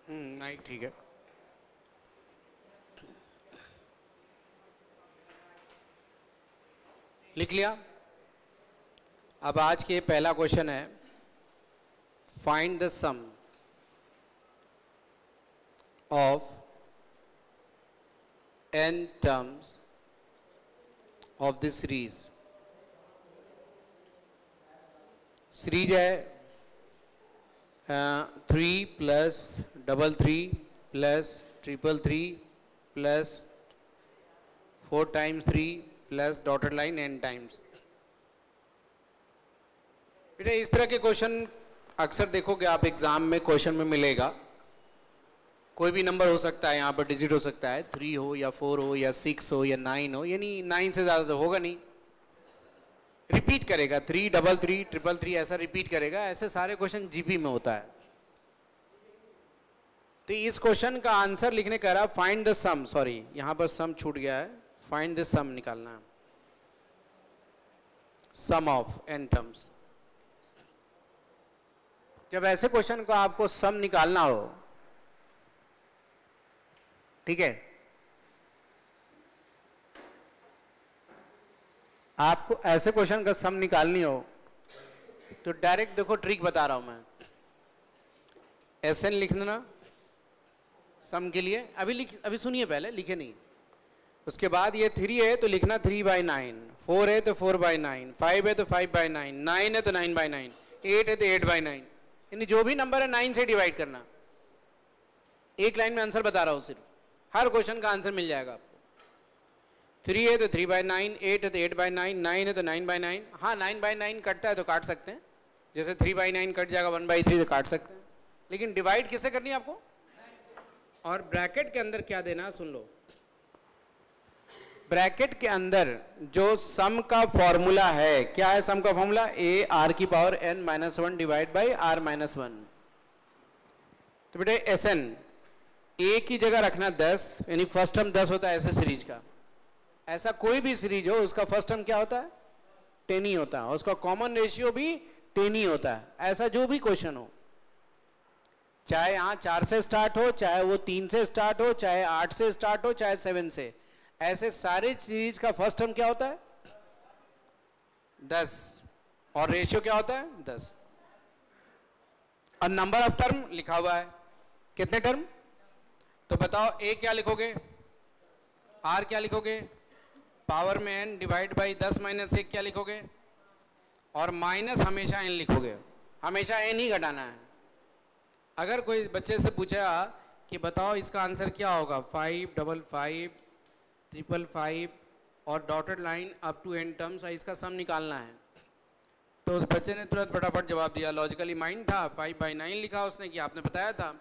नहीं ठीक है। लिख लिया। अब आज के पहला क्वेश्चन है, find the sum of n terms of this series। Series है 3 plus 3 plus 3 plus 4 times 3 plus dotted line n times. बेटा इस तरह के क्वेश्चन अक्सर देखोगे आप एग्जाम में, क्वेश्चन में मिलेगा। कोई भी नंबर हो सकता है, यहाँ पर डिजिट हो सकता है, 3 हो या 4 हो या 6 हो या 9 हो, यानी 9 से ज़्यादा तो होगा नहीं। रिपीट करेगा 3 3 3 3 ऐसा रिपीट करेगा। ऐसे सारे क्वेश्चन जीपी में होता है। तो इस क्वेश्चन का आंसर लिखने कह रहा फाइंड द सम, सॉरी यहाँ पर सम छूट गया है, फाइंड द सम निकालना है, सम ऑफ n टर्म्स। जब ऐसे क्वेश्चन को आपको सम निकालना हो, ठीक है, आपको ऐसे क्वेश्चन का सम निकालनी हो तो डायरेक्ट देखो ट्रिक बता रहा हूं मैं। SN लिखना ना सम के लिए, अभी सुनिए, पहले लिखे नहीं। उसके बाद ये 3 है तो लिखना 3/9, 4 है तो 4/9, 5 है तो 5/9, 9 है तो 9/9, 8 है तो 8/9, यानी जो भी नंबर है 9 से डिवाइड करना। एक लाइन में आंसर बता रहा हूं सिर्फ, हर क्वेश्चन का आंसर मिल जाएगा आपको। 3 है तो 3/9, 8 है तो 8/9, 9 है तो 9/9। हाँ 9/9 कटता है तो काट सकते हैं, जैसे 3/9 कट जाएगा 1/3 तो काट सकते हैं, लेकिन डिवाइड किससे करनी है आपको? और ब्रैकेट के अंदर क्या देना सुन लो। ब्रैकेट के अंदर जो सम का फॉर्मूला है, क्या है सम का formula? a r⁻n-1 divide by r-1। तो बेटे SN a की जगह रखना 10, यानी फर्स्ट टर्म 10 होता है ऐसे सीरीज का। ऐसा कोई भी सीरीज हो उसका फर्स्ट टर्म क्या होता है? 10 ही होता है, उसका कॉमन रेशियो भी 10 ही होता है। ऐसा जो भी क्वेश्चन हो, चाहे यहाँ 4 से स्टार्ट हो, चाहे वो 3 से स्टार्ट हो, चाहे 8 से स्टार्ट हो, चाहे 7 से, ऐसे सारे सीरीज का फर्स्ट टर्म क्या होता है? 10, और रेशियो क्या होता है? 10। और नंबर ऑफ टर्म लिखा हुआ है, कितने टर्म? तो बताओ a क्या लिखोगे, r क्या लिखोगे, पावर में n डिवाइड बाई 10 माइनस 1 क्या लिखोगे, और माइनस हमेशा n लिखोगे, हमेशा n ही घटाना है। अगर कोई बच्चे से पूछा कि बताओ इसका आंसर क्या होगा, 5 5 5 5 5 और dotted line up to n terms, इसका सम निकालना है, तो उस बच्चे ने तुरंत फटाफट जवाब दिया। लॉजिकली माइंड था, 5/9 लिखा उसने कि आपने बताया था,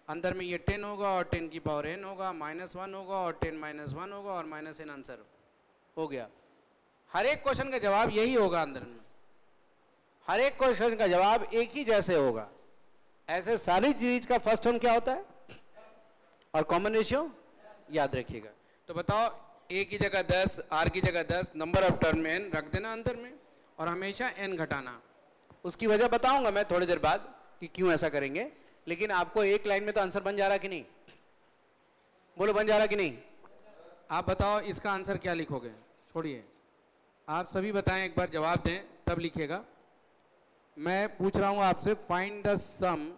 अंदर में ये 10 होगा और 10 की पावर n होगा, -1 होगा और 10 -1 होगा और -n आंसर हो गया। हर एक क्वेश्चन का जवाब यही होगा, अंदर में हर एक क्वेश्चन का जवाब एक ही जैसे होगा। ऐसे सारी चीज का फर्स्ट टर्म क्या होता है और कॉमन रेशियो याद रखिएगा। तो बताओ a की जगह 10, r की जगह 10, नंबर ऑफ टर्म में n रख देना अंदर में, और हमेशा n घटाना। उसकी वजह बताऊंगा मैं थोड़ी देर बाद कि क्यों ऐसा करेंगे, लेकिन आपको एक लाइन में तो आंसर बन जा रहा कि नहीं? बोलो बन जा रहा कि नहीं? आप बताओ इसका आंसर क्या लिखोगे? छोड़िए, आप सभी बताएं, एक बार जवाब दें तब लिखिएगा। मैं पूछ रहा हूं आपसे, find the sum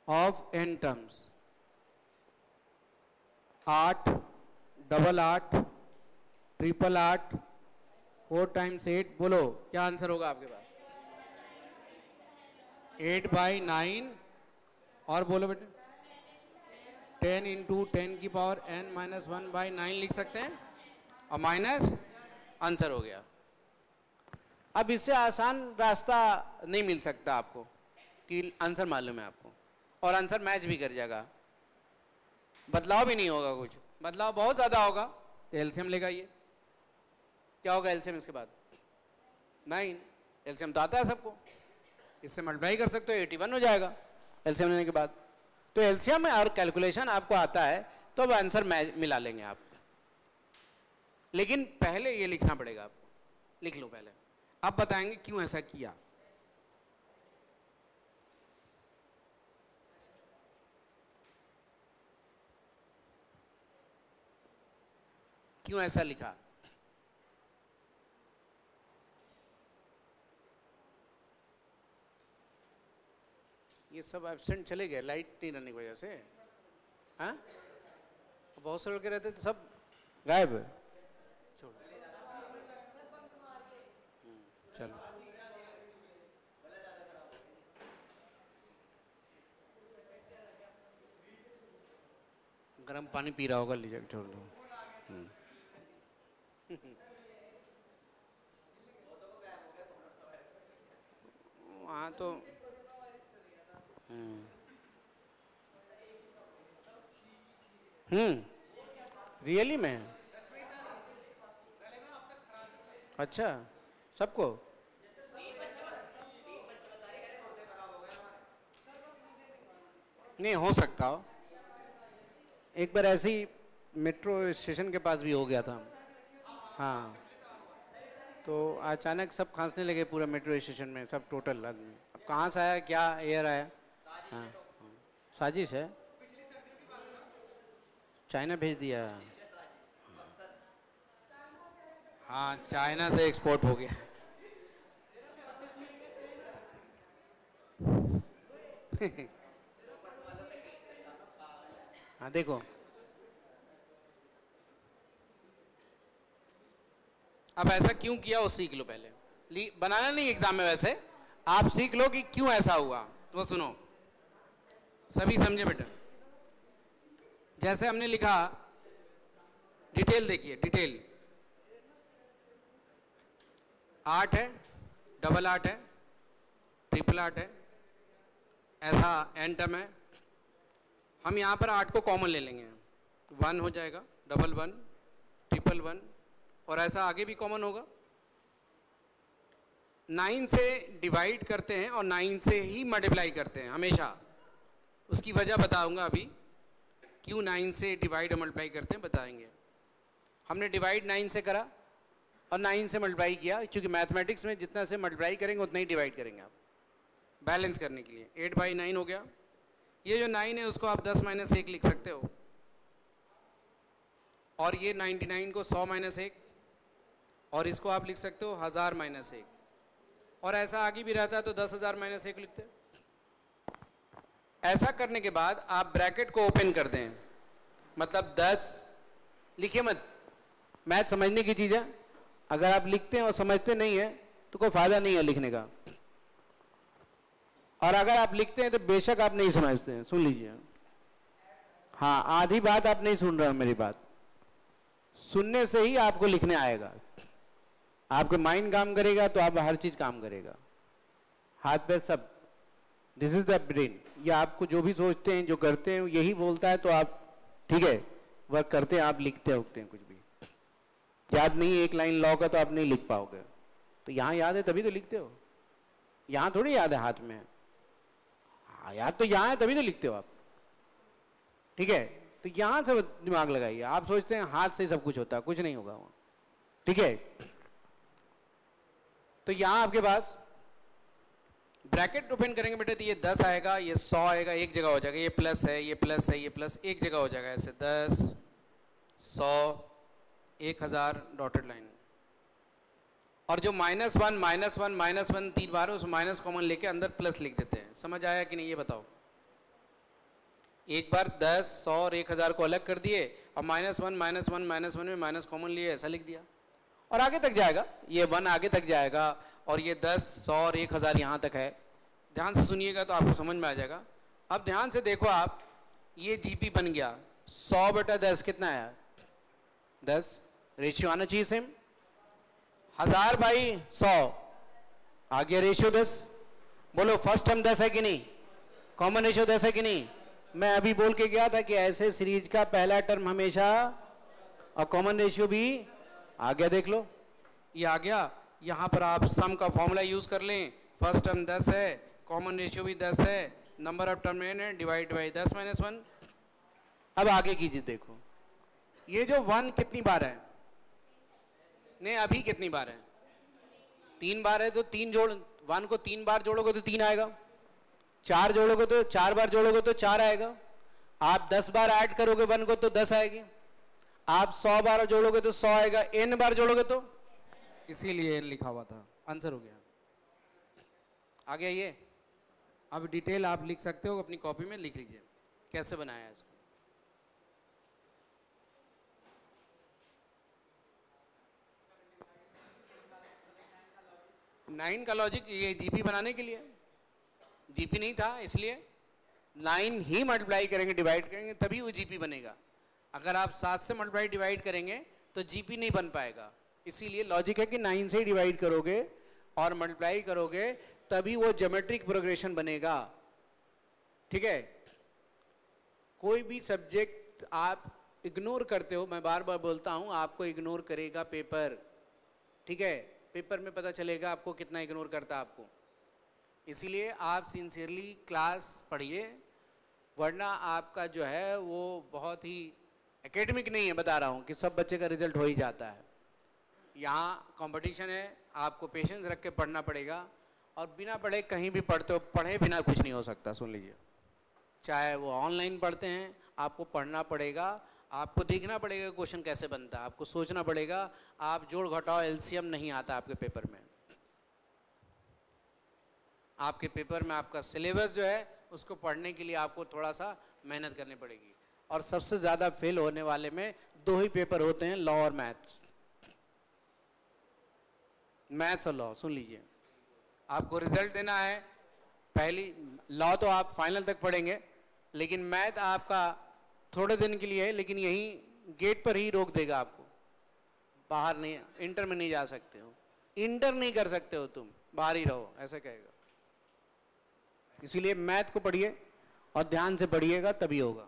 of n terms. 8 8 8 8 4 times 8, बोलो क्या आंसर होगा आपके पास? 8/9, और बोलो बेटे 10 इंटू 10 की पावर n-1/9 लिख सकते हैं, और माइनस आंसर हो गया। अब इससे आसान रास्ता नहीं मिल सकता आपको कि आंसर मालूम है आपको, और आंसर मैच भी कर जाएगा, बदलाव भी नहीं होगा, कुछ बदलाव बहुत ज़्यादा होगा तो एलसीएम लेगा। ये क्या होगा एलसीएम इसके बाद? 9। एलसीएम तो आता है सबको, इससे मल्टीप्लाई कर सकते हो, 81 हो जाएगा एलसीएम लेने के बाद। तो एलसीएम और कैलकुलेशन आपको आता है तो अब आंसर मिला लेंगे आप, लेकिन पहले ये लिखना पड़ेगा आपको। लिख लो पहले, अब बताएंगे क्यों ऐसा किया। क्यों ऐसा लिखा? ये सब एब्सेंट चले गए लाइट नहीं रहने की वजह से। हाँ, बहुत से लड़के रहते तो सब गायब है। छोड़ो, चलो गर्म पानी पी रहा होगा, लीजिए छोड़ दो। वहाँ तो रियली में? अच्छा, सबको? नहीं हो सकता हो, एक बार ऐसे ही मेट्रो स्टेशन के पास भी हो गया था। हाँ, तो अचानक सब खांसने लगे पूरा मेट्रो स्टेशन में, सब टोटल। अब कहाँ से आया, क्या एयर आया? हाँ, साजिश है, चाइना भेज दिया। हाँ, चाइना से एक्सपोर्ट हो गया। हाँ देखो, अब ऐसा क्यों किया वो सीख लो पहले। बनाना नहीं एग्जाम में, वैसे आप सीख लो कि क्यों ऐसा हुआ। तो सुनो, सभी समझे बेटा। जैसे हमने लिखा, डिटेल देखिए, डिटेल 8 है, डबल 8 है, ट्रिपल 8 है, ऐसा एन टर्म है। हम यहाँ पर 8 को कॉमन ले लेंगे, 1 हो जाएगा, डबल 1, ट्रिपल 1, और ऐसा आगे भी कॉमन होगा। 9 से डिवाइड करते हैं और 9 से ही मल्टीप्लाई करते हैं हमेशा। उसकी वजह बताऊंगा अभी, क्यों 9 से डिवाइड और मल्टीप्लाई करते हैं बताएंगे। हमने डिवाइड 9 से करा और 9 से मल्टीप्लाई किया, क्योंकि मैथमेटिक्स में जितना से मल्टीप्लाई करेंगे उतना ही डिवाइड करेंगे आप, बैलेंस करने के लिए। 8/9 हो गया। ये जो 9 है उसको आप 10 - 1 लिख सकते हो, और ये 99 को 100 - 1, और इसको आप लिख सकते हो 1000 - 1, और ऐसा आगे भी रहता है तो 10,000 - 1 लिखते हैं। ऐसा करने के बाद आप ब्रैकेट को ओपन कर दें, मतलब 10 लिखिए मत, मैथ समझने की चीज़ है। अगर आप लिखते हैं और समझते नहीं है तो कोई फायदा नहीं है लिखने का, और अगर आप लिखते हैं तो बेशक आप नहीं समझते हैं। सुन लीजिए, हाँ, आधी बात आप नहीं सुन रहे हो मेरी बात। सुनने से ही आपको लिखने आएगा, आपका माइंड काम करेगा तो आप हर चीज काम करेगा, हाथ पैर सब। This is the brain. ये आपको जो भी सोचते हैं, जो करते हैं, यही बोलता है, तो आप ठीक है वर्क करते हैं, आप लिखते उठते हैं। कुछ भी याद नहीं है, एक लाइन लॉ का, तो आप नहीं लिख पाओगे। तो यहाँ याद है तभी तो लिखते हो, यहाँ थोड़ी याद है हाथ में। हाँ, याद तो यहाँ है तभी तो लिखते हो आप, ठीक है। तो यहाँ से दिमाग लगाइए। आप सोचते हैं हाथ से सब कुछ होता है, कुछ नहीं होगा वहाँ, ठीक है। तो यहाँ आपके पास ब्रैकेट ओपन करेंगे बेटे, तो ये 10 आएगा, ये 100 आएगा, एक जगह हो जाएगा। ये प्लस है, ये प्लस है, ये प्लस एक जगह हो जाएगा। ऐसे 10, 100, 1000 डॉटेड लाइन। और जो -1 -1 -1 3 बार, उस माइनस कॉमन लेके अंदर प्लस लिख देते हैं। समझ आया कि नहीं ये बताओ। एक बार 10, 100 और 1000 को अलग कर दिए, और -1 -1 -1 में माइनस कॉमन लिए, ऐसा लिख दिया, और आगे तक जाएगा। ये 1 आगे तक जाएगा, और ये 10, 100 और 1000 यहाँ तक है। ध्यान से सुनिएगा तो आपको समझ में आ जाएगा। अब ध्यान से देखो आप, ये जीपी बन गया 100/10 कितना आया? 10। रेशियो आना चाहिए सेम। 1000/100 आ गया रेशियो 10। बोलो फर्स्ट टर्म 10 है कि नहीं? कॉमन रेशियो 10 है कि नहीं? मैं अभी बोल के गया था कि ऐसे सीरीज का पहला टर्म हमेशा, और कॉमन रेशियो भी आ गया। देख लो, ये आ गया। यहाँ पर आप सम का फॉर्मूला यूज कर लें। फर्स्ट टर्म 10 है, कॉमन रेशियो भी 10 है, नंबर ऑफ टर्म n है, डिवाइड बाई 10 - 1। अब आगे कीजिए, देखो ये जो 1 कितनी बार है? नहीं, अभी कितनी बार है? 3 बार है। तो 3 जोड़, 1 को 3 बार जोड़ोगे तो 3 आएगा। 4 जोड़ोगे तो 4 बार जोड़ोगे तो 4 आएगा। आप 10 बार ऐड करोगे 1 को तो 10 आएगी। आप 100 बार जोड़ोगे तो 100 आएगा, n बार जोड़ोगे तो, इसीलिए n लिखा हुआ था, आंसर हो गया। आगे आइए, अब डिटेल आप लिख सकते हो, अपनी कॉपी में लिख लीजिए कैसे बनाया है इसको। 9 का लॉजिक ये जीपी बनाने के लिए, जीपी नहीं था इसलिए 9 ही मल्टीप्लाई करेंगे, डिवाइड करेंगे तभी वो जीपी बनेगा। अगर आप 7 से मल्टीप्लाई डिवाइड करेंगे तो जीपी नहीं बन पाएगा। इसीलिए लॉजिक है कि 9 से डिवाइड करोगे और मल्टीप्लाई करोगे तभी वो ज्योमेट्रिक प्रोग्रेशन बनेगा। ठीक है, कोई भी सब्जेक्ट आप इग्नोर करते हो, मैं बार बार बोलता हूं, आपको इग्नोर करेगा पेपर। ठीक है, पेपर में पता चलेगा आपको कितना इग्नोर करता है आपको। इसीलिए आप सिंसियरली क्लास पढ़िए, वरना आपका जो है वो बहुत ही एकेडमिक नहीं है, बता रहा हूँ कि सब बच्चे का रिजल्ट हो ही जाता है। यहाँ कंपटीशन है, आपको पेशेंस रख के पढ़ना पड़ेगा, और बिना पढ़े कहीं भी पढ़ते हो, पढ़े बिना कुछ नहीं हो सकता। सुन लीजिए, चाहे वो ऑनलाइन पढ़ते हैं, आपको पढ़ना पड़ेगा, आपको देखना पड़ेगा क्वेश्चन कैसे बनता है, आपको सोचना पड़ेगा। आप जोड़ घटाओ एलसीएम नहीं आता आपके पेपर में। आपके पेपर में आपका सिलेबस जो है उसको पढ़ने के लिए आपको थोड़ा सा मेहनत करनी पड़ेगी। और सबसे ज़्यादा फेल होने वाले में 2 ही पेपर होते हैं, लॉ और मैथ्स। मैथ्स और लॉ, सुन लीजिए, आपको रिजल्ट देना है, पहली लॉ तो आप फाइनल तक पढ़ेंगे, लेकिन मैथ आपका थोड़े दिन के लिए है, लेकिन यहीं गेट पर ही रोक देगा आपको, बाहर नहीं, इंटर में नहीं जा सकते हो, इंटर नहीं कर सकते हो तुम, बाहर ही रहो, ऐसा कहेगा। इसीलिए मैथ को पढ़िए और ध्यान से पढ़िएगा, तभी होगा।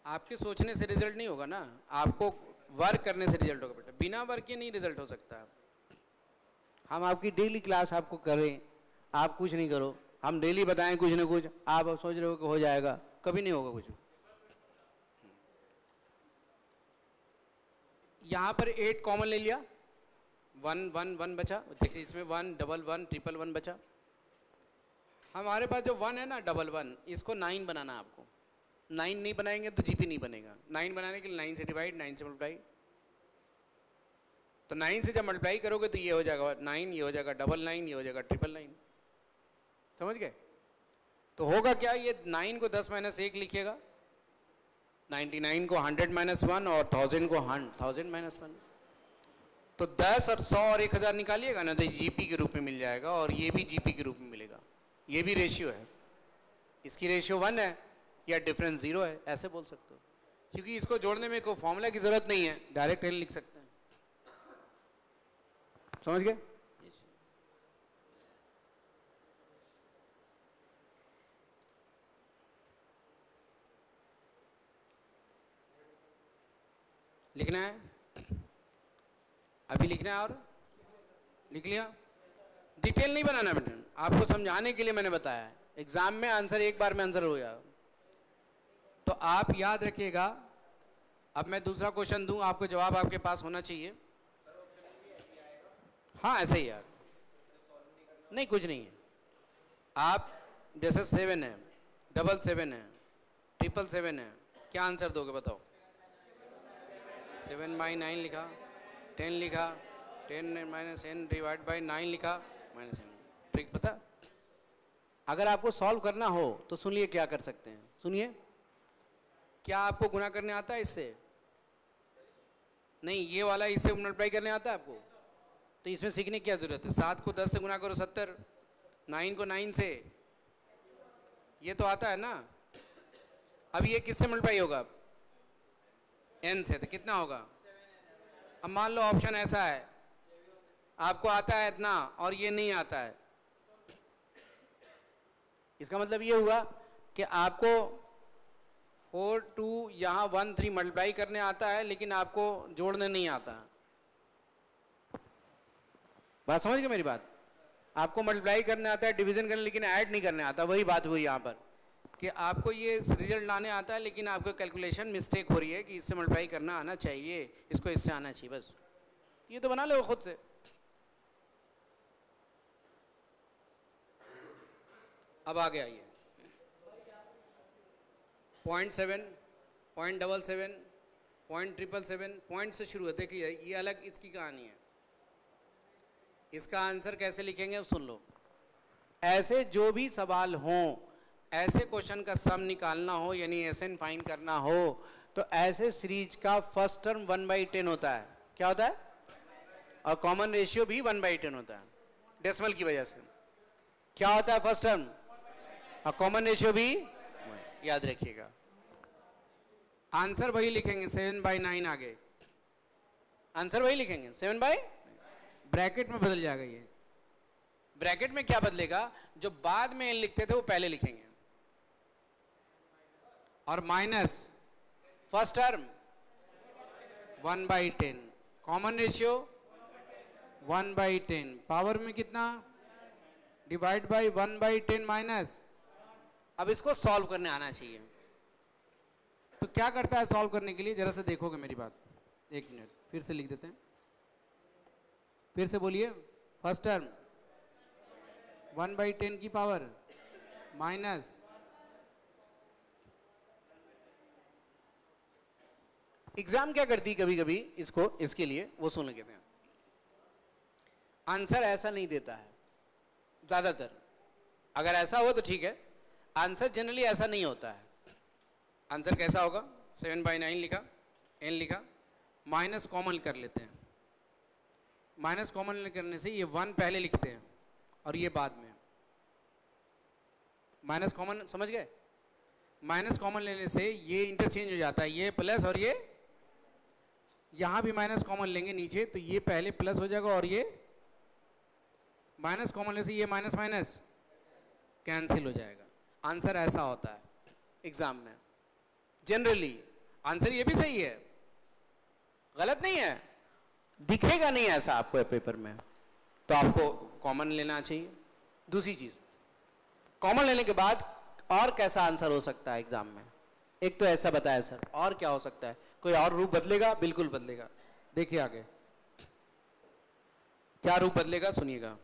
आपके सोचने से रिजल्ट नहीं होगा ना, आपको वर्क करने से रिजल्ट होगा बेटा, बिना वर्क के नहीं रिजल्ट हो सकता। हम आपकी डेली क्लास आपको करें, आप कुछ नहीं करो, हम डेली बताएं कुछ ना कुछ, आप सोच रहे हो कि हो जाएगा, कभी नहीं होगा कुछ। यहां पर 8 कॉमन ले लिया, 1 1 1 बचा, देखिए इसमें 1 1 1 1 1 बचा। हमारे पास जो 1 है ना, 1 1, इसको 9 बनाना आपको। 9 नहीं बनाएंगे तो जीपी नहीं बनेगा। 9 बनाने के लिए 9 से डिवाइड, 9 से मल्टीप्लाई, तो 9 से जब मल्टीप्लाई करोगे तो ये हो जाएगा 9, ये हो जाएगा 999, ये हो जाएगा 999। समझ गए? तो होगा क्या, ये 9 को 10 - 1 लिखिएगा, 99 को 100 - 1 और 1000 को 1000 - 1। तो 10 और 100 और 1000 निकालिएगा ना, तो जीपी के रूप में मिल जाएगा, और ये भी जीपी के रूप में मिलेगा। ये भी रेशियो है, इसकी रेशियो 1 है या डिफरेंस 0 है, ऐसे बोल सकते हो। क्योंकि इसको जोड़ने में कोई फॉर्मूला की जरूरत नहीं है, डायरेक्ट n लिख सकते हैं। समझ गए? लिखना है, अभी लिखना है, और लिख लिया। डिटेल नहीं बनाना बेटा, आपको समझाने के लिए मैंने बताया है। एग्जाम में आंसर एक बार में आंसर हो गया, तो आप याद रखिएगा। अब मैं दूसरा क्वेश्चन दूं, आपको जवाब आपके पास होना चाहिए। हाँ ऐसे ही यार, नहीं कुछ नहीं है। आप जैसे 7 है, 777 है, 777 है, क्या आंसर दोगे बताओ? 7/9 लिखा, 10 लिखा, 10 - n डिवाइड बाई 9 लिखा, -n। ट्रिक पता? अगर आपको सॉल्व करना हो तो सुनिए क्या कर सकते हैं, सुनिए। क्या आपको गुणा करने आता है इससे? नहीं, ये वाला इससे मल्टीप्लाई करने आता है आपको? तो इसमें सीखने की क्या जरूरत है? 7 को 10 से गुणा करो 70, 9 को 9 से, ये तो आता है ना। अब ये किससे मल्टीप्लाई होगा? n से, तो कितना होगा? अब मान लो ऑप्शन ऐसा है, आपको आता है इतना और ये नहीं आता है, इसका मतलब ये हुआ कि आपको 4 2 यहाँ 1 3 मल्टीप्लाई करने आता है, लेकिन आपको जोड़ने नहीं आता। बात समझ गए मेरी बात? आपको मल्टीप्लाई करने आता है, डिवीजन करने, लेकिन ऐड नहीं करने आता। वही बात हुई यहाँ पर कि आपको ये रिजल्ट लाने आता है, लेकिन आपको कैलकुलेशन मिस्टेक हो रही है कि इससे मल्टीप्लाई करना आना चाहिए, इसको इससे आना चाहिए, बस ये तो बना लो खुद से। अब आगे आइए, 0.7 0.77, 0.777, पॉइंट से शुरू है। देखिए ये अलग इसकी कहानी है। इसका आंसर कैसे लिखेंगे सुन लो। ऐसे जो भी सवाल हों, ऐसे क्वेश्चन का सम निकालना हो यानी एसएन फाइंड करना हो, तो ऐसे सीरीज का फर्स्ट टर्म 1/10 होता है। क्या होता है? और कॉमन रेशियो भी 1/10 होता है डेसिमल की वजह से। क्या होता है फर्स्ट टर्म? और कॉमन रेशियो भी, याद रखिएगा। आंसर वही लिखेंगे 7/9 आगे, आंसर वही लिखेंगे 7/, ब्रैकेट में बदल जाएगा। ये ब्रैकेट में क्या बदलेगा? जो बाद में n लिखते थे वो पहले लिखेंगे, और minus first term 1/10, common ratio 1/10, power में कितना? Divide by 1/10 minus. अब इसको सॉल्व करने आना चाहिए। तो क्या करता है सॉल्व करने के लिए? जरा से देखोगे मेरी बात, एक मिनट फिर से लिख देते हैं। फिर से बोलिए। फर्स्ट टर्म 1/10 की पावर माइनस, एग्जाम क्या करती कभी कभी इसको, इसके लिए वो सुन लेते हैं। आंसर ऐसा नहीं देता है ज्यादातर, अगर ऐसा हो तो ठीक है। आंसर जनरली ऐसा नहीं होता है। आंसर कैसा होगा? 7/9 लिखा, n लिखा, माइनस कॉमन कर लेते हैं। माइनस कॉमन करने से ये 1 पहले लिखते हैं और ये बाद में। माइनस कॉमन समझ गए? माइनस कॉमन लेने से ये इंटरचेंज हो जाता है, ये प्लस और ये, यहां भी माइनस कॉमन लेंगे नीचे तो ये पहले प्लस हो जाएगा और ये माइनस कॉमन लेने से ये माइनस माइनस कैंसिल हो जाएगा। आंसर ऐसा होता है एग्जाम में जनरली। आंसर ये भी सही है, गलत नहीं है, दिखेगा नहीं ऐसा आपको पेपर में, तो आपको कॉमन लेना चाहिए। दूसरी चीज, कॉमन लेने के बाद और कैसा आंसर हो सकता है एग्जाम में? एक तो ऐसा बताया सर, और क्या हो सकता है? कोई और रूप बदलेगा? बिल्कुल बदलेगा। देखिए आगे क्या रूप बदलेगा, सुनिएगा।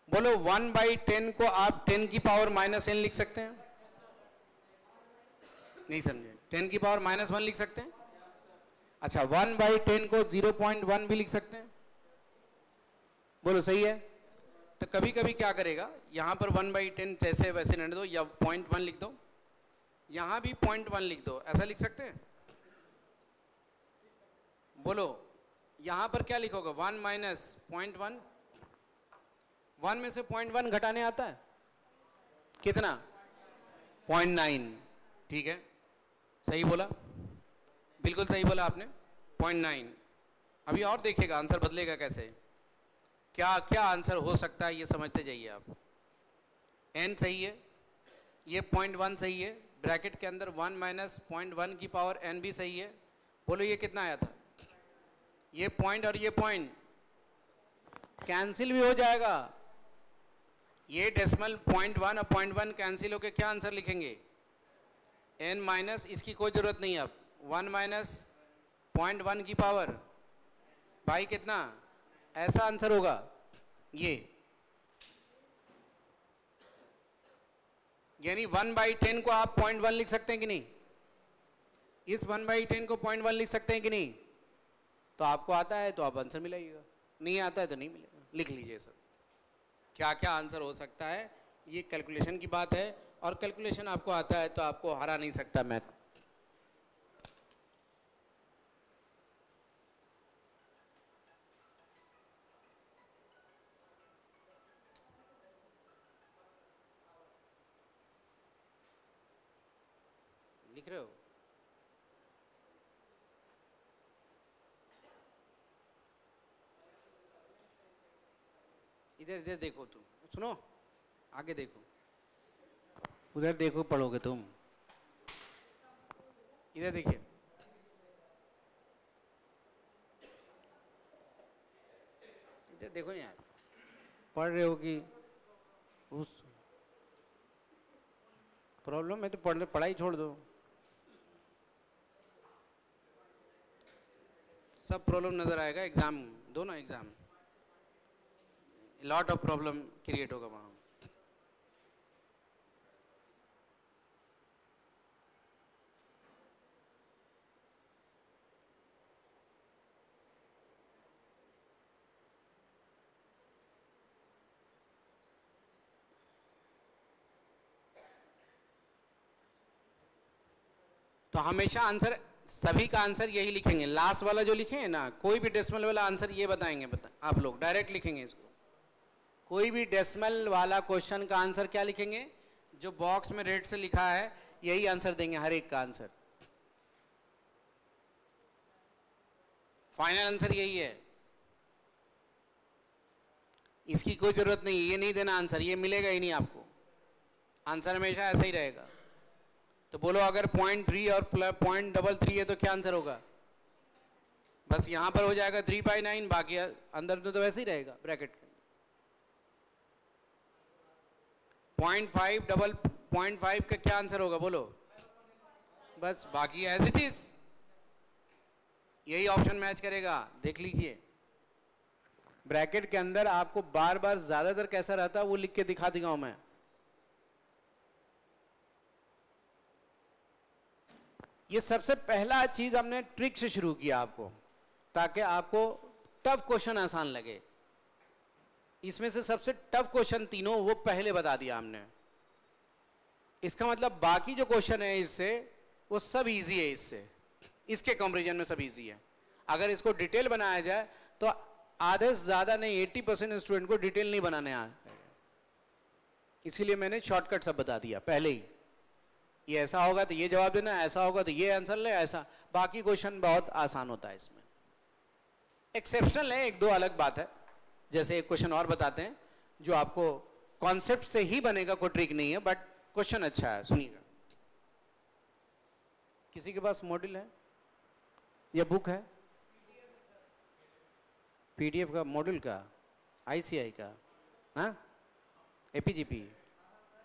बोलो 1/10 को आप 10 की पावर -n लिख सकते हैं? नहीं समझे? 10 की पावर -1 लिख सकते हैं? अच्छा, 1/10 को 0.1 भी लिख सकते हैं? बोलो सही है। तो कभी कभी क्या करेगा, यहां पर 1/10 जैसे वैसे रहने दो, या 0.1 लिख दो, यहां भी 0.1 लिख दो, ऐसा लिख सकते हैं? बोलो यहां पर क्या लिखोगे? 1 माइनस 0.1, 1 में से 0.1 घटाने आता है कितना? 0.9। ठीक है, सही बोला, बिल्कुल सही बोला आपने, 0.9। अभी और देखिएगा आंसर बदलेगा कैसे। क्या क्या आंसर हो सकता है ये समझते जाइए आप। n सही है, ये 0.1 सही है, ब्रैकेट के अंदर 1 माइनस 0.1 की पावर n भी सही है। बोलो ये कितना आया था? ये पॉइंट और ये पॉइंट कैंसिल भी हो जाएगा। ये डेसिमल 0.1 और 0.1 कैंसिल होकर क्या आंसर लिखेंगे? n माइनस, इसकी कोई जरूरत नहीं है अब, 1 माइनस 0.1 की पावर भाई कितना, ऐसा आंसर होगा ये। यानी 1/10 को आप 0.1 लिख सकते हैं कि नहीं? इस 1/10 को 0.1 लिख सकते हैं कि नहीं? तो आपको आता है तो आप आंसर मिलाइएगा, नहीं आता है तो नहीं मिलेगा। लिख लीजिए सब क्या क्या आंसर हो सकता है। ये कैलकुलेशन की बात है, और कैलकुलेशन आपको आता है तो आपको हरा नहीं सकता मैथ। लिख रहे हो? इधर इधर देखो, तुम सुनो, आगे देखो, उधर देखो, पढ़ोगे तुम, इधर देखिए। इधर देखो नहीं यार, पढ़ रहे हो कि उस प्रॉब्लम है तो पढ़ाई छोड़ दो। सब प्रॉब्लम नजर आएगा, एग्जाम दो ना, exam lot of problem create होगा वहां। तो हमेशा आंसर, सभी का आंसर यही लिखेंगे, लास्ट वाला जो लिखेंगे ना, कोई भी डेसिमल वाला आंसर ये बताएंगे, आप लोग डायरेक्ट लिखेंगे इसको। कोई भी डेसिमल वाला क्वेश्चन का आंसर क्या लिखेंगे, जो बॉक्स में रेड से लिखा है यही आंसर देंगे, हर एक का आंसर, फाइनल आंसर यही है। इसकी कोई जरूरत नहीं, ये नहीं देना आंसर, ये मिलेगा ही नहीं आपको, आंसर हमेशा ऐसा ही रहेगा। तो बोलो अगर 0.3 और 0.33 है तो क्या आंसर होगा, बस यहां पर हो जाएगा 3/9, बाकी अंदर तो वैसे ही रहेगा ब्रैकेट के। 0.5 का क्या आंसर होगा बोलो, बस बाकी एज इट इज, यही ऑप्शन मैच करेगा। देख लीजिए ब्रैकेट के अंदर आपको बार बार ज्यादातर कैसा रहता है वो लिख के दिखा दूंगा मैं। ये सबसे पहला चीज हमने ट्रिक से शुरू किया आपको, ताकि आपको टफ क्वेश्चन आसान लगे। इसमें से सबसे टफ क्वेश्चन तीनों वो पहले बता दिया हमने। इसका मतलब बाकी जो क्वेश्चन है इससे वो सब इजी है, इसके कंपैरिजन में सब इजी है। अगर इसको डिटेल बनाया जाए तो आधे से ज्यादा नहीं 80% स्टूडेंट को डिटेल नहीं बनाने आता है, इसीलिए मैंने शॉर्टकट सब बता दिया पहले ही। ये ऐसा होगा तो ये जवाब देना, ऐसा होगा तो ये आंसर ले, ऐसा। बाकी क्वेश्चन बहुत आसान होता है। इसमें एक्सेप्शनल है, एक दो अलग बात है। जैसे एक क्वेश्चन और बताते हैं जो आपको कॉन्सेप्ट से ही बनेगा, कोई ट्रिक नहीं है, बट क्वेश्चन अच्छा है, सुनिएगा। किसी के पास मॉड्यूल है या बुक है? पीडीएफ का, मॉड्यूल का, आईसीआई का, हाँ, एपीजीपी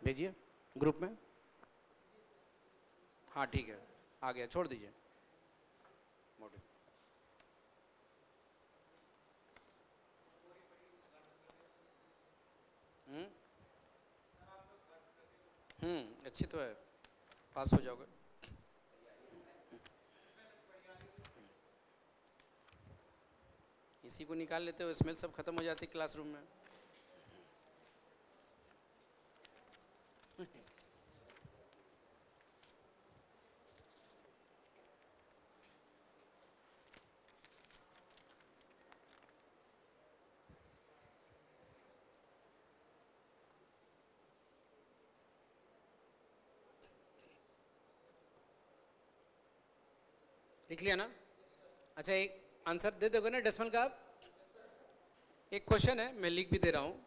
भेजिए ग्रुप में। हाँ ठीक है, आ गया, छोड़ दीजिए मॉड्यूल। अच्छी तो है, पास हो जाओगे। इसी को निकाल लेते हो, स्मेल सब खत्म हो जाती क्लासरूम में। लिख लिया ना? अच्छा, एक आंसर दे दोगे ना डेसिमल का आप? एक क्वेश्चन है, मैं लिख भी दे रहा हूँ।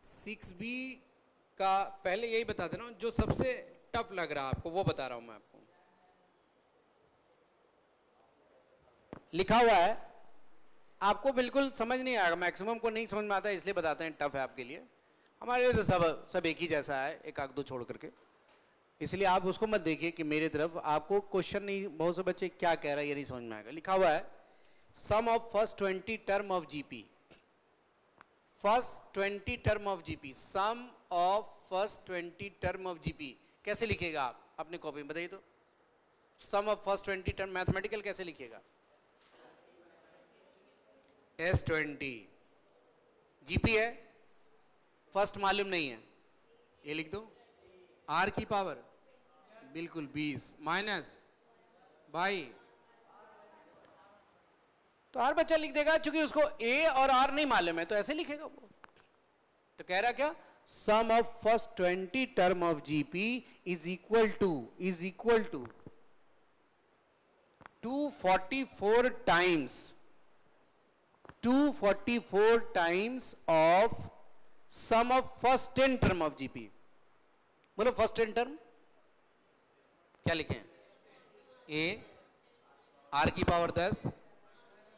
6B का पहले यही बता दे रहा हूँ, जो सबसे टफ लग रहा है आपको वो बता रहा हूँ मैं आपको। लिखा हुआ है, आपको बिल्कुल समझ नहीं आएगा, मैक्सिमम को नहीं समझ में आता है, इसलिए बताते हैं टफ है आपके लिए। हमारे लिए तो सब एक ही जैसा है, एक आध दो छोड़ करके, इसलिए आप उसको मत देखिए कि मेरी तरफ आपको क्वेश्चन नहीं, बहुत से बच्चे क्या कह रहा है ये नहीं समझ में आएगा। लिखा हुआ है sum of first 20 term of GP, first 20 term of GP, sum of first 20 term of GP. कैसे लिखेगा आप अपनी कॉपी में बताइए तो? Sum of first 20 term mathematical कैसे लिखेगा? S20, जीपी है, फर्स्ट मालूम नहीं है, ये लिख दो। R की पावर बिल्कुल 20 माइनस बाई, तो हर बच्चा लिख देगा, चूंकि उसको A और R नहीं मालूम है तो ऐसे लिखेगा वो। तो कह रहा क्या, sum of first 20 term of GP is equal to 244 times of sum of first 10 term of GP. बोलो फर्स्ट 10 टर्म क्या लिखें? A, R की पावर 10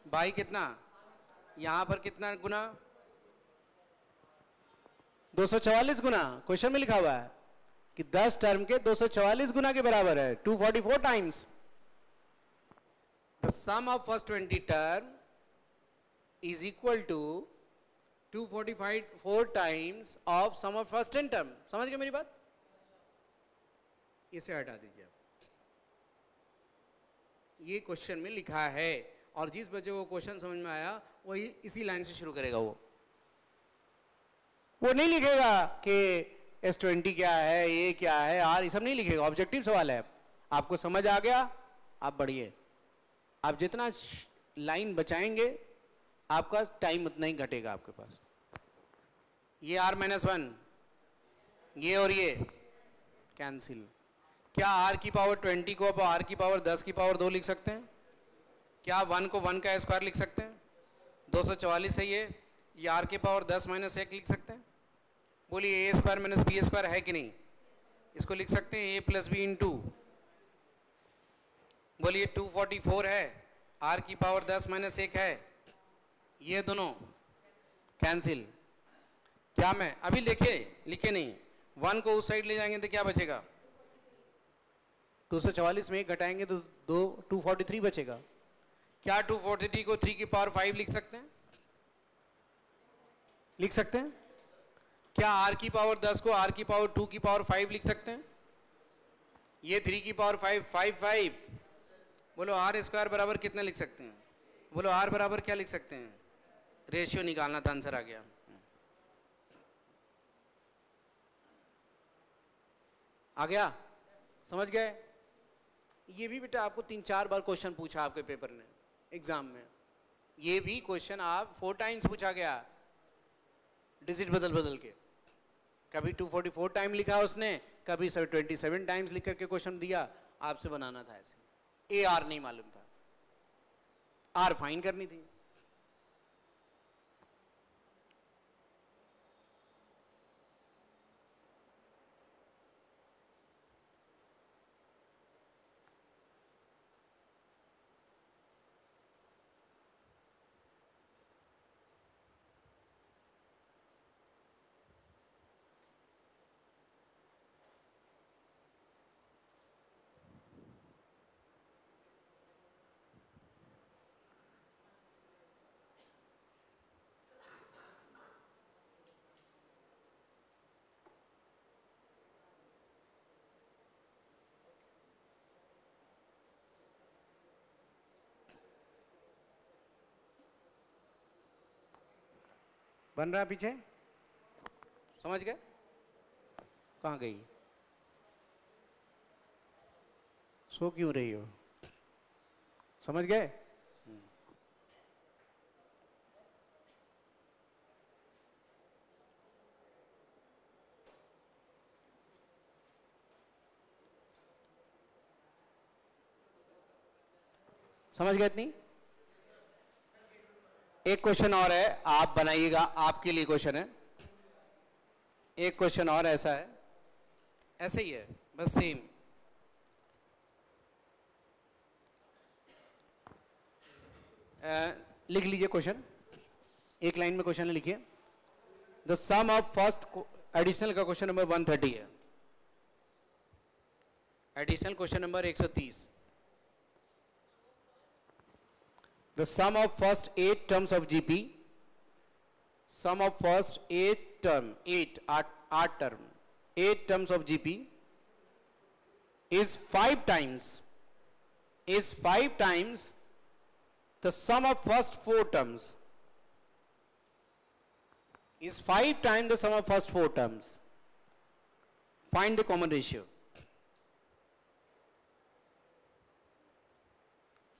बाई कितना, यहां पर कितना गुना? 244 गुना। क्वेश्चन में लिखा हुआ है कि 10 टर्म के 244 गुना के बराबर है, 244 times. The sum of first 20 term is equal to 244 times of sum of first 10 term. समझ गए मेरी बात? इसे हटा दीजिए आप, ये क्वेश्चन में लिखा है, और जिस बच्चे को क्वेश्चन समझ में आया वही इसी लाइन से शुरू करेगा। वो नहीं लिखेगा कि S20 क्या है, ये क्या है, R, ये सब नहीं लिखेगा। ऑब्जेक्टिव सवाल है, आपको समझ आ गया, आप बढ़िए। आप जितना लाइन बचाएंगे आपका टाइम उतना ही घटेगा आपके पास। ये r-1, ये और ये कैंसिल। क्या r की पावर 20 को आप r की पावर 10 की पावर 2 लिख सकते हैं? क्या 1 को 1 का स्क्वायर लिख सकते हैं? 244 है ये r की पावर 10 माइनस 1 लिख सकते हैं? बोलिए a square minus B square है कि नहीं? इसको लिख सकते हैं a प्लस बी इंटू, बोलिए 244 है, r की पावर 10 माइनस 1 है, ये दोनों कैंसिल। क्या मैं अभी लिखे नहीं, 1 को उस साइड ले जाएंगे तो क्या बचेगा? 244 में 1 घटाएंगे तो 243 बचेगा। क्या 243 को 3 की पावर 5 लिख सकते हैं? लिख सकते हैं? क्या r की पावर 10 को r की पावर 2 की पावर 5 लिख सकते हैं? ये 3 की पावर 5 बोलो r स्क्वायर बराबर कितना लिख सकते हैं? बोलो r बराबर क्या लिख सकते हैं? रेशियो निकालना था, आंसर आ गया। आ गया? समझ गए? ये भी बेटा आपको 3-4 बार क्वेश्चन पूछा आपके पेपर ने एग्जाम में। ये भी क्वेश्चन आप 4 टाइम्स पूछा गया, डिजिट बदल बदल के। कभी 244 टाइम लिखा उसने, कभी 27 टाइम्स लिख करके क्वेश्चन दिया। आपसे बनाना था ऐसे, ए आर नहीं मालूम था, आर फाइन करनी थी। बन रहा पीछे? समझ गए? कहाँ गई? सो क्यों रही हो? समझ गए? समझ गए इतनी? एक क्वेश्चन और है, आप बनाइएगा, आपके लिए क्वेश्चन है। एक क्वेश्चन और ऐसा है, ऐसे ही है बस सेम। लिख लीजिए क्वेश्चन, एक लाइन में क्वेश्चन लिखिए। The sum of first, additional का क्वेश्चन नंबर 130 है, additional question number 130। The sum of first 8 terms of GP, sum of first 8 terms of GP is 5 times the sum of first 4 terms. Is 5 times the sum of first 4 terms. Find the common ratio.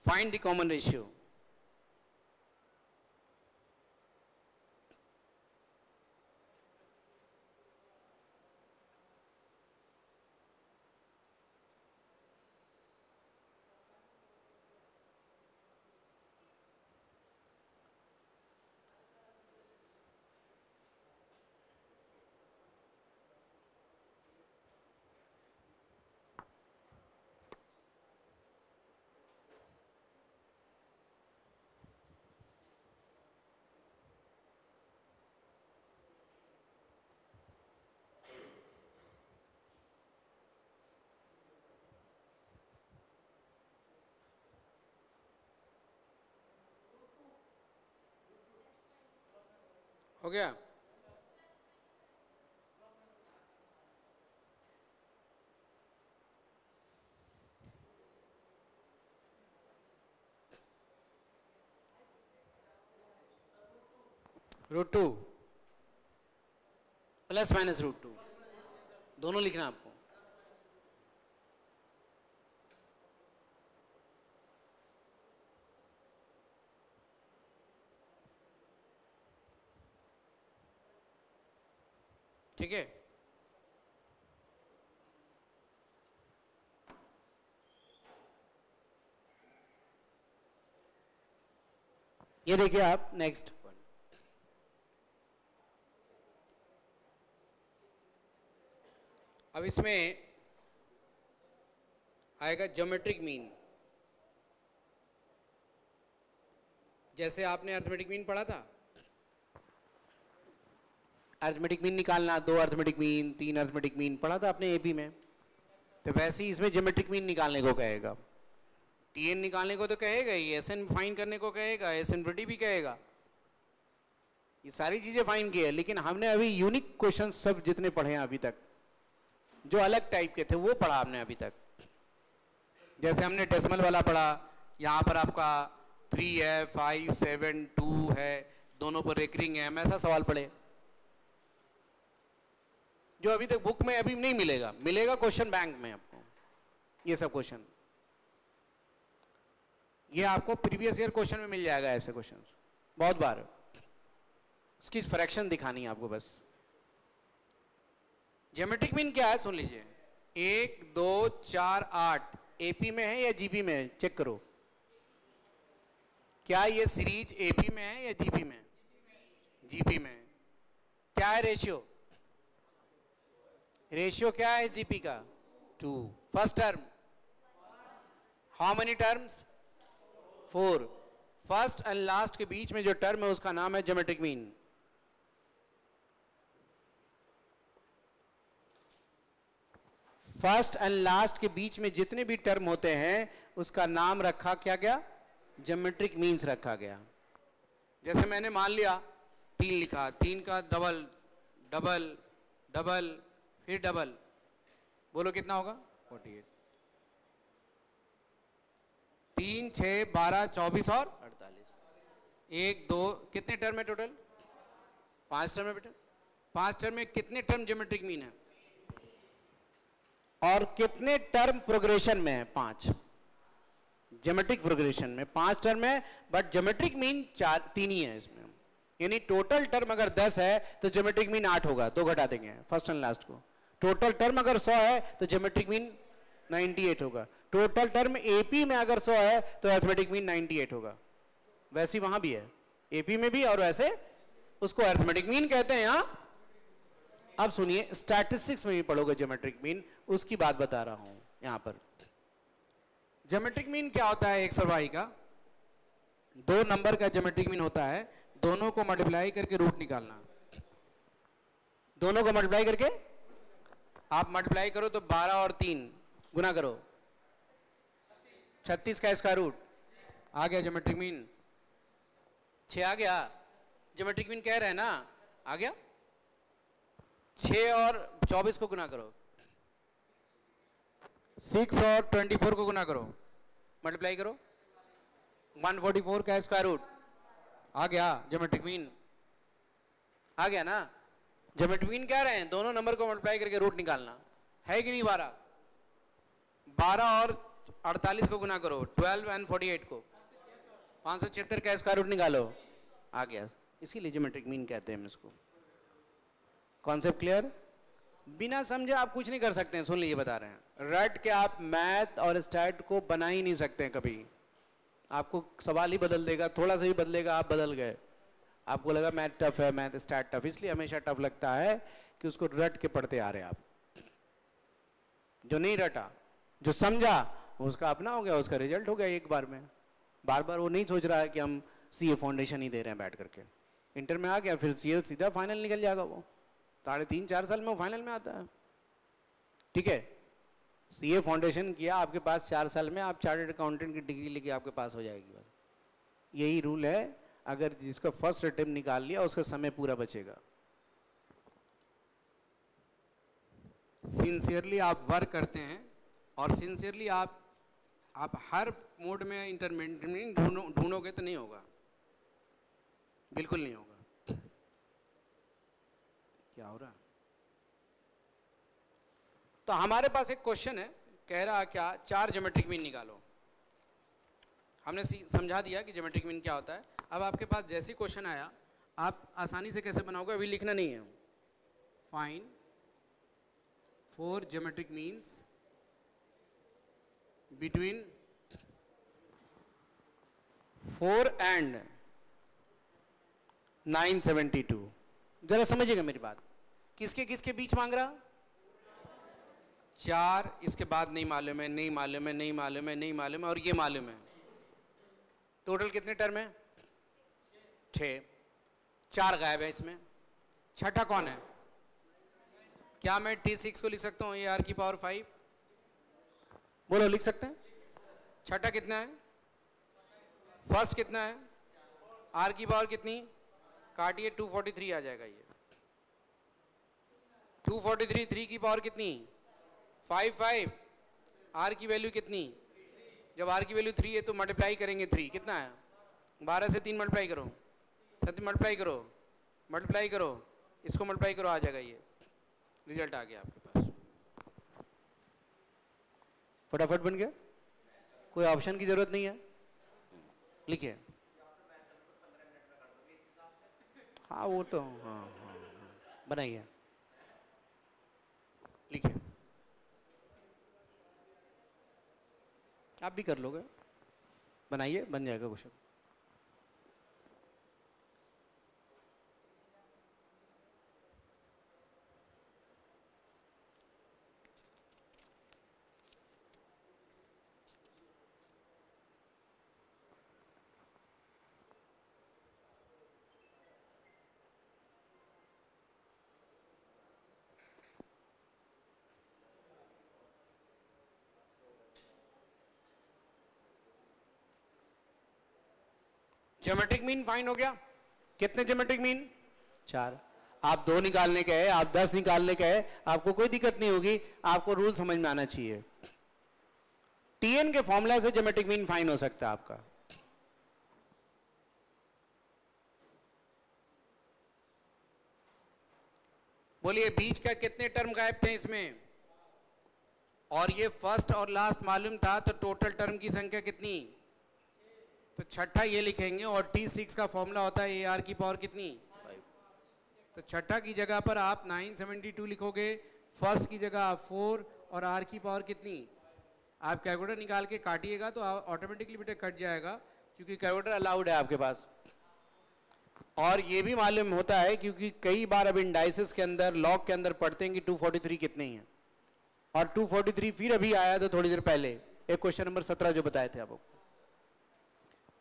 Find the common ratio. हो गया? √2 plus minus √2 दोनों लिखना आपको। ठीक है। ये देखिए आप नेक्स्ट, अब इसमें आएगा ज्योमेट्रिक मीन। जैसे आपने अरिथमेटिक मीन पढ़ा था, अरिथमेटिक मीन निकालना, 2 अरिथमेटिक मीन, 3 अरिथमेटिक मीन पढ़ा था आपने एपी में, तो वैसे ही इसमें ज्योमेट्रिक मीन निकालने को कहेगा। टीएन निकालने को तो कहेगा ही, एसएन फाइंड करने को कहेगा, एसएनविटी भी कहेगा, ये सारी चीजें फाइंड की है। लेकिन हमने अभी यूनिक क्वेश्चन सब जितने पढ़े हैं अभी तक, जो अलग टाइप के थे वो पढ़ा हमने अभी तक। जैसे हमने डेसिमल वाला पढ़ा, यहाँ पर आपका 3 है, 5, 7, 2 है, दोनों पर रेकरिंग है, हम ऐसा सवाल पढ़े जो अभी तक बुक में अभी नहीं मिलेगा, मिलेगा क्वेश्चन बैंक में आपको ये सब क्वेश्चन। ये आपको प्रीवियस ईयर क्वेश्चन में मिल जाएगा, ऐसे क्वेश्चन बहुत बार। इसकी फ्रैक्शन दिखानी है आपको बस। ज्योमेट्रिक मीन क्या है सुन लीजिए, 1, 2, 4, 8 एपी में है या जीपी में है, चेक करो। क्या ये सीरीज एपी में है या जीपी में? जीपी में। क्या है रेशियो? रेशियो क्या है जीपी का? 2। First term, how many terms? 4। First and last के बीच में जो टर्म है उसका नाम है geometric mean. First and last के बीच में जितने भी टर्म होते हैं उसका नाम रखा क्या गया? ज्योमेट्रिक मीन्स रखा गया। जैसे मैंने मान लिया 3 लिखा, 3 का डबल डबल डबल फिर डबल, बोलो कितना होगा? 48। 3, 6, 12, 24 और 48। 1, 2 कितने टर्म है टोटल? 5 टर्म है बेटा। 5 टर्म में कितने टर्म ज्योमेट्रिक मीन है और कितने टर्म प्रोग्रेशन में है? 5। ज्योमेट्रिक प्रोग्रेशन में 5 टर्म है, बट ज्योमेट्रिक मीन 3 ही है इसमें। यानी टोटल टर्म अगर 10 है तो ज्योमेट्रिक मीन 8 होगा, 2 घटा देंगे फर्स्ट एंड लास्ट को। टोटल टर्म अगर 100 है तो ज्योमेट्रिक मीन 98 होगा। टोटल टर्म एपी में अगर 100 है तो अरिथमेटिक मीन 98 होगा। वैसे वहां भी है, एपी में भी, और वैसे उसको अरिथमेटिक मीन कहते हैं यहां। अब सुनिए, स्टैटिस्टिक्स में भी पढ़ोगे ज्योमेट्रिक मीन, उसकी बात बता रहा हूं यहां पर। ज्योमेट्रिक मीन क्या होता है? एक्स और वाई का 2 नंबर का ज्योमेट्रिक मीन होता है, दोनों को मल्टीप्लाई करके रूट निकालना। दोनों को मल्टीप्लाई करके आप मल्टीप्लाई करो तो 12 और 3 गुना करो, 36 का स्क्वायर रूट आ गया ज्योमेट्रिक मीन। 6 आ गया, ज्योमेट्रिक मीन कह रहे हैं ना, आ गया। 6 और 24 को गुना करो, 6 और 24 को गुना करो, मल्टीप्लाई करो, 144 का स्क्वायर रूट आ गया ज्योमेट्रिक मीन। आ गया ना? ज्योमेट्रिक मीन कह रहे हैं दोनों नंबर को मल्टीप्लाई करके रूट निकालना है कि नहीं? 12 और 48 को गुना करो, 12 एंड 48 को, 576 का स्क्वायर रूट निकालो, आ गया। इसीलिए ज्योमेट्रिक मीन कहते हैं हम इसको। Concept clear? बिना समझे आप कुछ नहीं कर सकते हैं। सुन लीजिए, बता रहे हैं, रट के आप मैथ और स्टैट को बना ही नहीं सकते हैं कभी। आपको सवाल ही बदल देगा, थोड़ा सा ही बदलेगा, आप बदल गए। आपको लगा मैथ टफ है, मैथ स्टैट टफ, इसलिए हमेशा टफ लगता है कि उसको रट के पढ़ते आ रहे हैं आप। जो नहीं रटा, जो समझा, उसका अपना हो गया, उसका रिजल्ट हो गया एक बार में। बार बार वो नहीं सोच रहा है कि हम सीए फाउंडेशन ही दे रहे हैं बैठ करके। इंटर में आ गया, फिर सीए सीधा फाइनल निकल जाएगा वो, 3.5-4 साल में वो फाइनल में आता है। ठीक है, सीए फाउंडेशन किया आपके पास 4 साल में, आप चार्टर्ड अकाउंटेंट की डिग्री लेके आपके पास हो जाएगी बस। यही रूल है, अगर जिसका फर्स्ट अटेम्प्ट निकाल लिया उसका समय पूरा बचेगा। सिंसियरली आप वर्क करते हैं और सिंसियरली आप हर मोड में इंटरमीडिएट ढूंढोगे तो नहीं होगा, बिल्कुल नहीं होगा। क्या हो रहा है? तो हमारे पास एक क्वेश्चन है, कह रहा क्या 4 ज्योमेट्रिक मीन निकालो। हमने समझा दिया कि ज्योमेट्रिक मीन क्या होता है। अब आपके पास जैसे क्वेश्चन आया, आप आसानी से कैसे बनाओगे, अभी लिखना नहीं है, find 4 geometric means between 4 and 972। जरा समझिएगा मेरी बात, किसके किसके बीच मांग रहा? 4, इसके बाद नहीं मालूम है, नहीं मालूम है, नहीं मालूम है, नहीं मालूम है, और ये मालूम है। टोटल कितने टर्म है? 6। 4 गायब है इसमें। छठा कौन है? क्या मैं T6 को लिख सकता हूँ AR की पावर 5? बोलो, लिख सकते हैं? छठा कितना है? फर्स्ट कितना है? R की पावर कितनी? काटिए, 243 आ जाएगा ये। 243, 3 की पावर कितनी? 5। R की वैल्यू कितनी? जब R की वैल्यू 3 है तो मल्टीप्लाई करेंगे 3, कितना है? 12 से 3 मल्टीप्लाई करो, 7 मल्टीप्लाई करो, मल्टीप्लाई करो, इसको मल्टीप्लाई करो, आ जाएगा ये। रिजल्ट आ गया आपके पास। फटाफट बन गया, कोई ऑप्शन की जरूरत नहीं है। लिखिए। हाँ वो तो हाँ, बनाइए, लिखिए। आप भी कर लोगे, बनाइए, बन जाएगा क्वेश्चन। ज्योमेट्रिक मीन फाइंड हो गया। कितने ज्योमेट्रिक मीन? 4। आप 2 निकालने के है, आप 10 निकालने के है, आपको कोई दिक्कत नहीं होगी, आपको रूल समझ में आना चाहिए। TN के फॉर्मूला से ज्योमेट्रिक मीन फाइंड हो सकता है आपका। बोलिए, बीच का कितने टर्म गायब थे इसमें? और ये फर्स्ट और लास्ट मालूम था, तो टोटल टर्म की संख्या कितनी? तो छठा ये लिखेंगे, और T6 का फॉर्मूला होता है AR की पावर कितनी? 5। तो छठा की जगह पर आप 972 लिखोगे, फर्स्ट की जगह आप 4, और R की पावर कितनी? आप कैलकुलेटर निकाल के काटिएगा तो ऑटोमेटिकली बेटा कट जाएगा, क्योंकि कैलकुलेटर अलाउड है आपके पास। और ये भी मालूम होता है क्योंकि कई बार अब इंडाइसिस के अंदर, लॉग के अंदर पढ़ते हैं कि 243 कितने ही हैं, और 243 फिर अभी आया था थोड़ी देर पहले, एक क्वेश्चन नंबर 17 जो बताए थे आपको।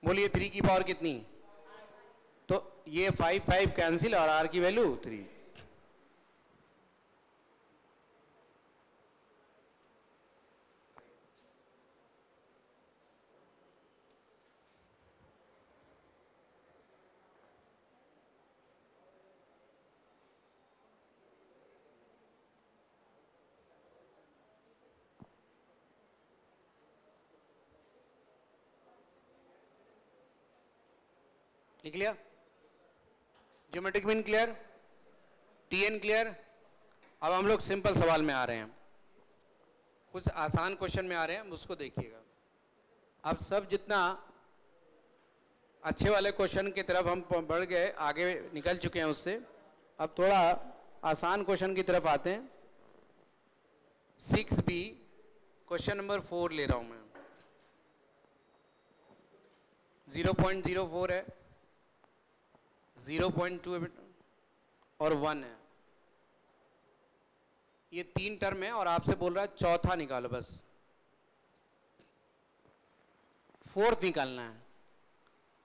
बोलिए 3 की पावर कितनी? तो ये 5 कैंसिल, और R की वैल्यू 3। लिख लिया? Geometric mean clear? TN clear? अब हम लोग सिंपल सवाल में आ रहे हैं, कुछ आसान क्वेश्चन में आ रहे हैं, उसको देखिएगा। अब सब जितना अच्छे वाले क्वेश्चन की तरफ हम बढ़ गए, आगे निकल चुके हैं उससे, अब थोड़ा आसान क्वेश्चन की तरफ आते हैं। 6B क्वेश्चन नंबर 4 ले रहा हूं मैं। 0.04 है, 0.2 और 1 है। ये 3 टर्म है, और आपसे बोल रहा है चौथा निकालो, बस 4th निकालना है।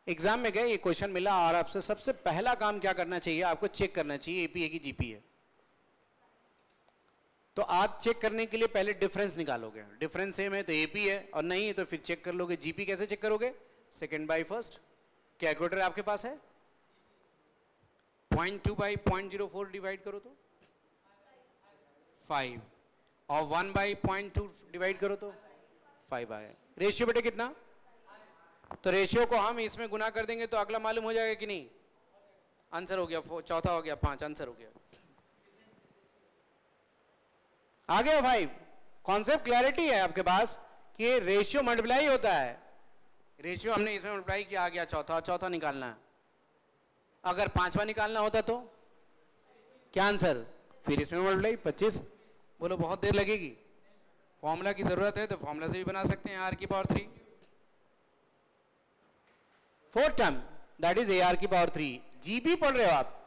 एग्जाम में गए, ये क्वेश्चन मिला, और आपसे सबसे पहला काम क्या करना चाहिए? आपको चेक करना चाहिए APA की GPA। तो आप चेक करने के लिए पहले डिफरेंस निकालोगे, डिफरेंस सेम है तो AP है, और नहीं है तो फिर चेक कर लोगे। GP कैसे चेक करोगे? Second by first. कैलकुलेटर आपके पास है? 0.2 बाई 0.04 डिवाइड करो तो 5, और 1 बाई 0.2 डिवाइड करो तो 5 आया। रेशियो बेटे कितना? तो रेशियो को हम इसमें गुना कर देंगे तो अगला मालूम हो जाएगा कि नहीं? आंसर हो गया, चौथा हो गया 5, आंसर हो गया। आ गया भाई, कॉन्सेप्ट क्लैरिटी है आपके पास कि रेशियो मल्टीप्लाई होता है। रेशियो हमने इसमें मल्टीप्लाई किया, आ गया चौथा, चौथा निकालना है। अगर 5वां निकालना होता तो क्या आंसर? फिर इसमें मल्टीप्लाई 25। बोलो बहुत देर लगेगी। फॉर्मूला की जरूरत है तो फॉर्मूला से भी बना सकते हैं आर की power 3। Fourth term that is A R की पावर 3। जीबी पढ़ रहे हो आप?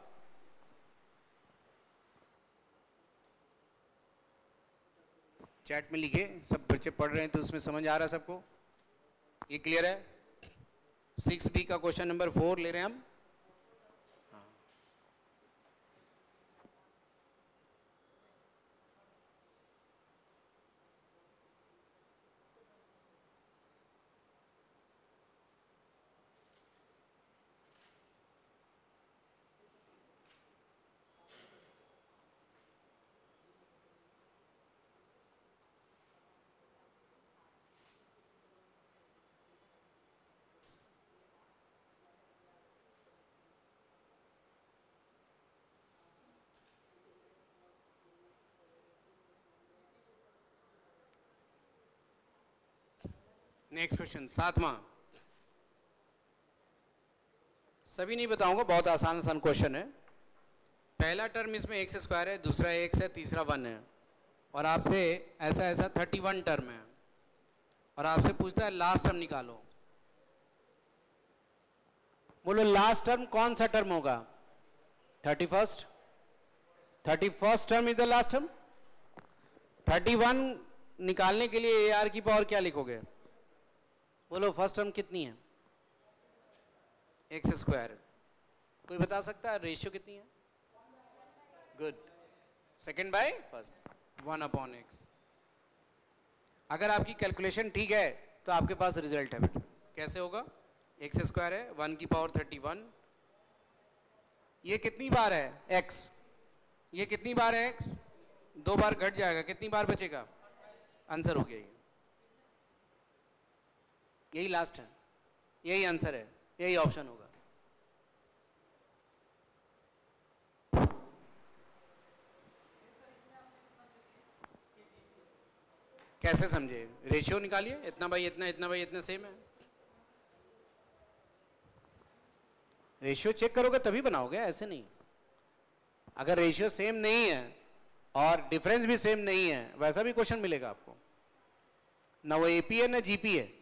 चैट में लिखे, सब बच्चे पढ़ रहे हैं तो उसमें समझ आ रहा है सबको? ये क्लियर है? 6B का क्वेश्चन नंबर 4 ले रहे हैं हम। नेक्स्ट क्वेश्चन 7वां। सभी नहीं बताऊंगा, बहुत आसान आसान क्वेश्चन है। पहला टर्म इसमें एक्स स्क्वायर है, दूसरा एक्स है, तीसरा 1 है, और आपसे ऐसा ऐसा 31 टर्म है, और आपसे पूछता है लास्ट टर्म निकालो। बोलो लास्ट टर्म कौन सा टर्म होगा? 31st term is the last term. 31 निकालने के लिए ए आर की पावर क्या लिखोगे? बोलो फर्स्ट टर्म कितनी है? X square. कोई बता सकता है रेशियो कितनी है? Good, second by first, 1/x। अगर आपकी कैलकुलेशन ठीक है तो आपके पास रिजल्ट है बेटा। कैसे होगा? एक्स स्क्वायर है, 1 की पावर 31। ये कितनी बार है x? ये कितनी बार है x? 2 बार घट जाएगा, कितनी बार बचेगा? आंसर हो गया ये। यही लास्ट है, यही आंसर है, यही ऑप्शन होगा। कैसे समझे? रेशियो निकालिए, इतना बाई इतना, इतना बाई इतना सेम है। रेशियो चेक करोगे तभी बनाओगे, ऐसे नहीं। अगर रेशियो सेम नहीं है और डिफरेंस भी सेम नहीं है, वैसा भी क्वेश्चन मिलेगा आपको। ना वो एपी है ना जीपी है,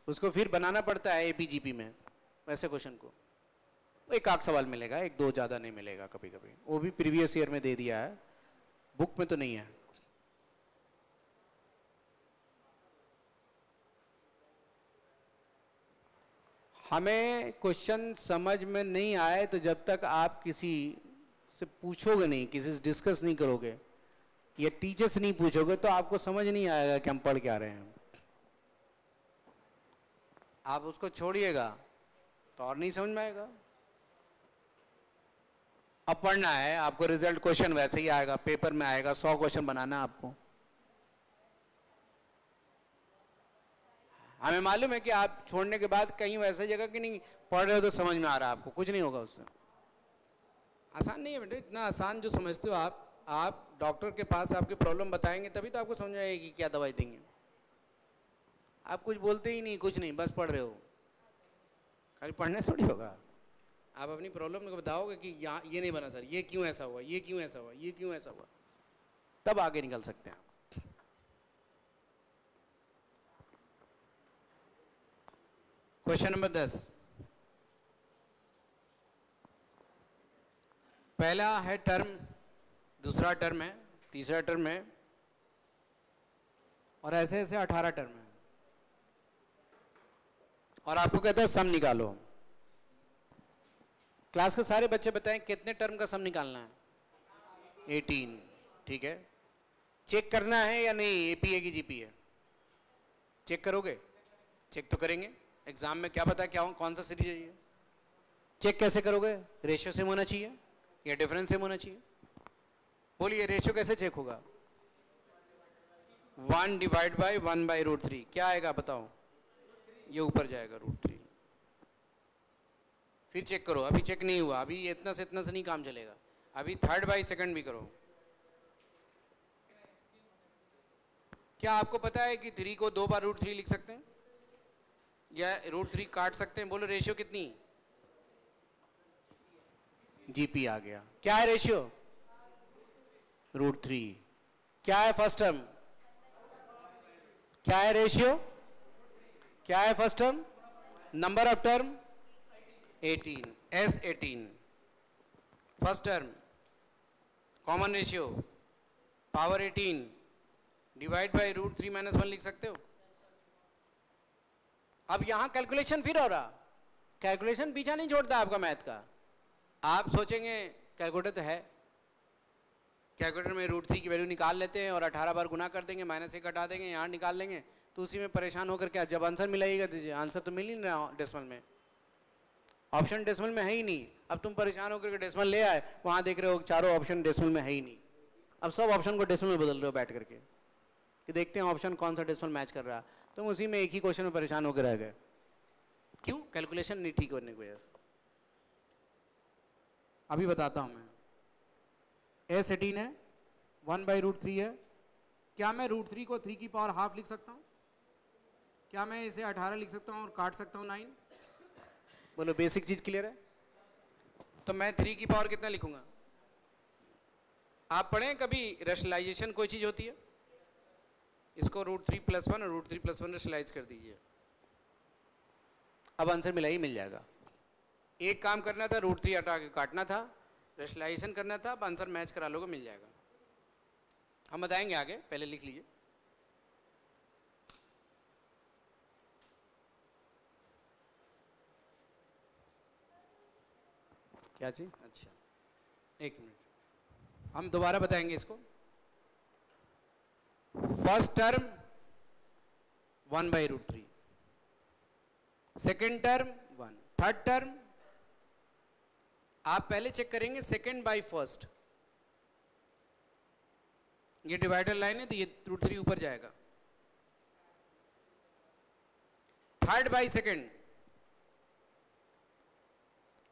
उसको फिर बनाना पड़ता है एपी जीपी में। वैसे क्वेश्चन को एक आध सवाल मिलेगा, 1-2 ज़्यादा नहीं मिलेगा कभी कभी, वो भी प्रीवियस ईयर में दे दिया है, बुक में तो नहीं है। हमें क्वेश्चन समझ में नहीं आए तो जब तक आप किसी से पूछोगे नहीं, किसी से डिस्कस नहीं करोगे या टीचर से नहीं पूछोगे तो आपको समझ नहीं आएगा कि हम पढ़ क्या रहे हैं। आप उसको छोड़िएगा तो और नहीं समझ में आएगा। अब पढ़ना है आपको, रिजल्ट क्वेश्चन वैसे ही आएगा, पेपर में आएगा, 100 क्वेश्चन बनाना है आपको। हमें मालूम है कि आप छोड़ने के बाद कहीं वैसे जगह कि नहीं पढ़ रहे हो तो समझ में आ रहा है आपको, कुछ नहीं होगा उससे। आसान नहीं है बेटे, इतना आसान जो समझते हो आप डॉक्टर के पास आपकी प्रॉब्लम बताएंगे तभी तो आपको समझ आएगी कि क्या दवाई देंगे। आप कुछ बोलते ही नहीं, कुछ नहीं, बस पढ़ रहे हो, खाली पढ़ने थोड़ी होगा। आप अपनी प्रॉब्लम को बताओगे कि यहाँ ये नहीं बना सर, ये क्यों ऐसा हुआ, ये क्यों ऐसा हुआ, ये क्यों ऐसा हुआ, तब आगे निकल सकते हैं आप। Question number 10। पहला है टर्म, दूसरा टर्म है, तीसरा टर्म है, और ऐसे ऐसे 18 टर्म है, और आपको कहता है सम निकालो। क्लास के सारे बच्चे बताएं कितने टर्म का सम निकालना है? 18। ठीक है, चेक करना है या नहीं एपीए की जीपीए? चेक करोगे? चेक तो करेंगे, एग्जाम में क्या पता क्या कौन सा सीरीज है ये। चेक कैसे करोगे? रेशियो सेम होना चाहिए या डिफरेंस सेम होना चाहिए? बोलिए रेशियो कैसे चेक होगा? 1 डिवाइड बाई 1/√3 क्या आएगा बताओ? ये ऊपर जाएगा √3। फिर चेक करो, अभी चेक नहीं हुआ, अभी इतना से नहीं काम चलेगा, अभी 3/2 भी करो। क्या आपको पता है कि 3 को 2 बार √3 लिख सकते हैं या √3 काट सकते हैं? बोलो रेशियो कितनी? जीपी आ गया। क्या है रेशियो? √3। क्या है फर्स्ट टर्म? क्या है रेशियो? क्या है first term? Number of term 18, S18। First term common ratio power 18 divide by √3 - 1 लिख सकते हो। अब यहां कैलकुलेशन फिर हो रहा, कैलकुलेशन पीछा नहीं छोड़ता आपका मैथ का। आप सोचेंगे कैलकुलेटर तो है, कैलकुलेटर में √3 की वैल्यू निकाल लेते हैं और 18 बार गुना कर देंगे, -1 हटा देंगे, यहाँ निकाल लेंगे, तो उसी में परेशान होकर क्या जब आंसर मिलाइएगा दीजिए, आंसर तो मिल ही नहीं रहा डेसिमल में, ऑप्शन डेसिमल में है ही नहीं। अब तुम परेशान होकर के डेसिमल ले आए, वहाँ देख रहे हो चारों ऑप्शन डेसिमल में है ही नहीं। अब सब ऑप्शन को डेसिमल में बदल रहे हो बैठ करके कि देखते हैं ऑप्शन कौन सा डेसिमल मैच कर रहा है। तुम उसी में एक ही क्वेश्चन में परेशान होकर रह गए। क्यों? कैलकुलेशन नहीं ठीक होने की वजह से। अभी बताता हूँ मैं। S18 है, 1/√3 है। क्या मैं √3 को 3 की पावर हाफ लिख सकता हूँ? क्या मैं इसे 18 लिख सकता हूँ और काट सकता हूँ 9? बोलो बेसिक चीज क्लियर है? तो मैं 3 की पावर कितना लिखूंगा? आप पढ़ें कभी रेशनलाइजेशन कोई चीज होती है? इसको √3 + 1 और √3 + 1 रेशनलाइज कर दीजिए, अब आंसर मिला ही मिल जाएगा। एक काम करना था, √3 हटा के काटना था, रेशनलाइजेशन करना था, अब आंसर मैच करा लोगे मिल जाएगा। हम बताएंगे आगे, पहले लिख लीजिए। क्या चीज? अच्छा एक मिनट, हम दोबारा बताएंगे इसको। First term 1/√3, second term 1, third term आप पहले चेक करेंगे सेकेंड बाई फर्स्ट, ये डिवाइडर लाइन है तो ये √3 ऊपर जाएगा। थर्ड बाई सेकेंड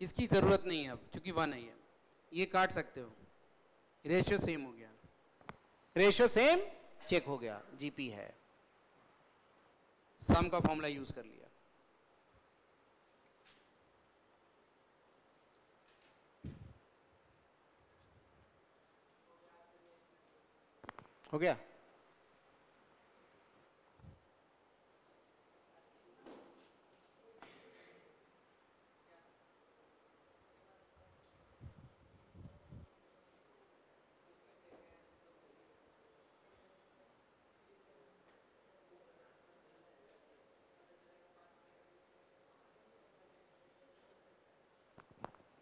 इसकी जरूरत नहीं है अब, चूंकि 1 है ये काट सकते हो। रेशियो सेम हो गया, रेशियो सेम चेक हो गया, जीपी है, सम का फॉर्मूला यूज कर लिया। हो गया?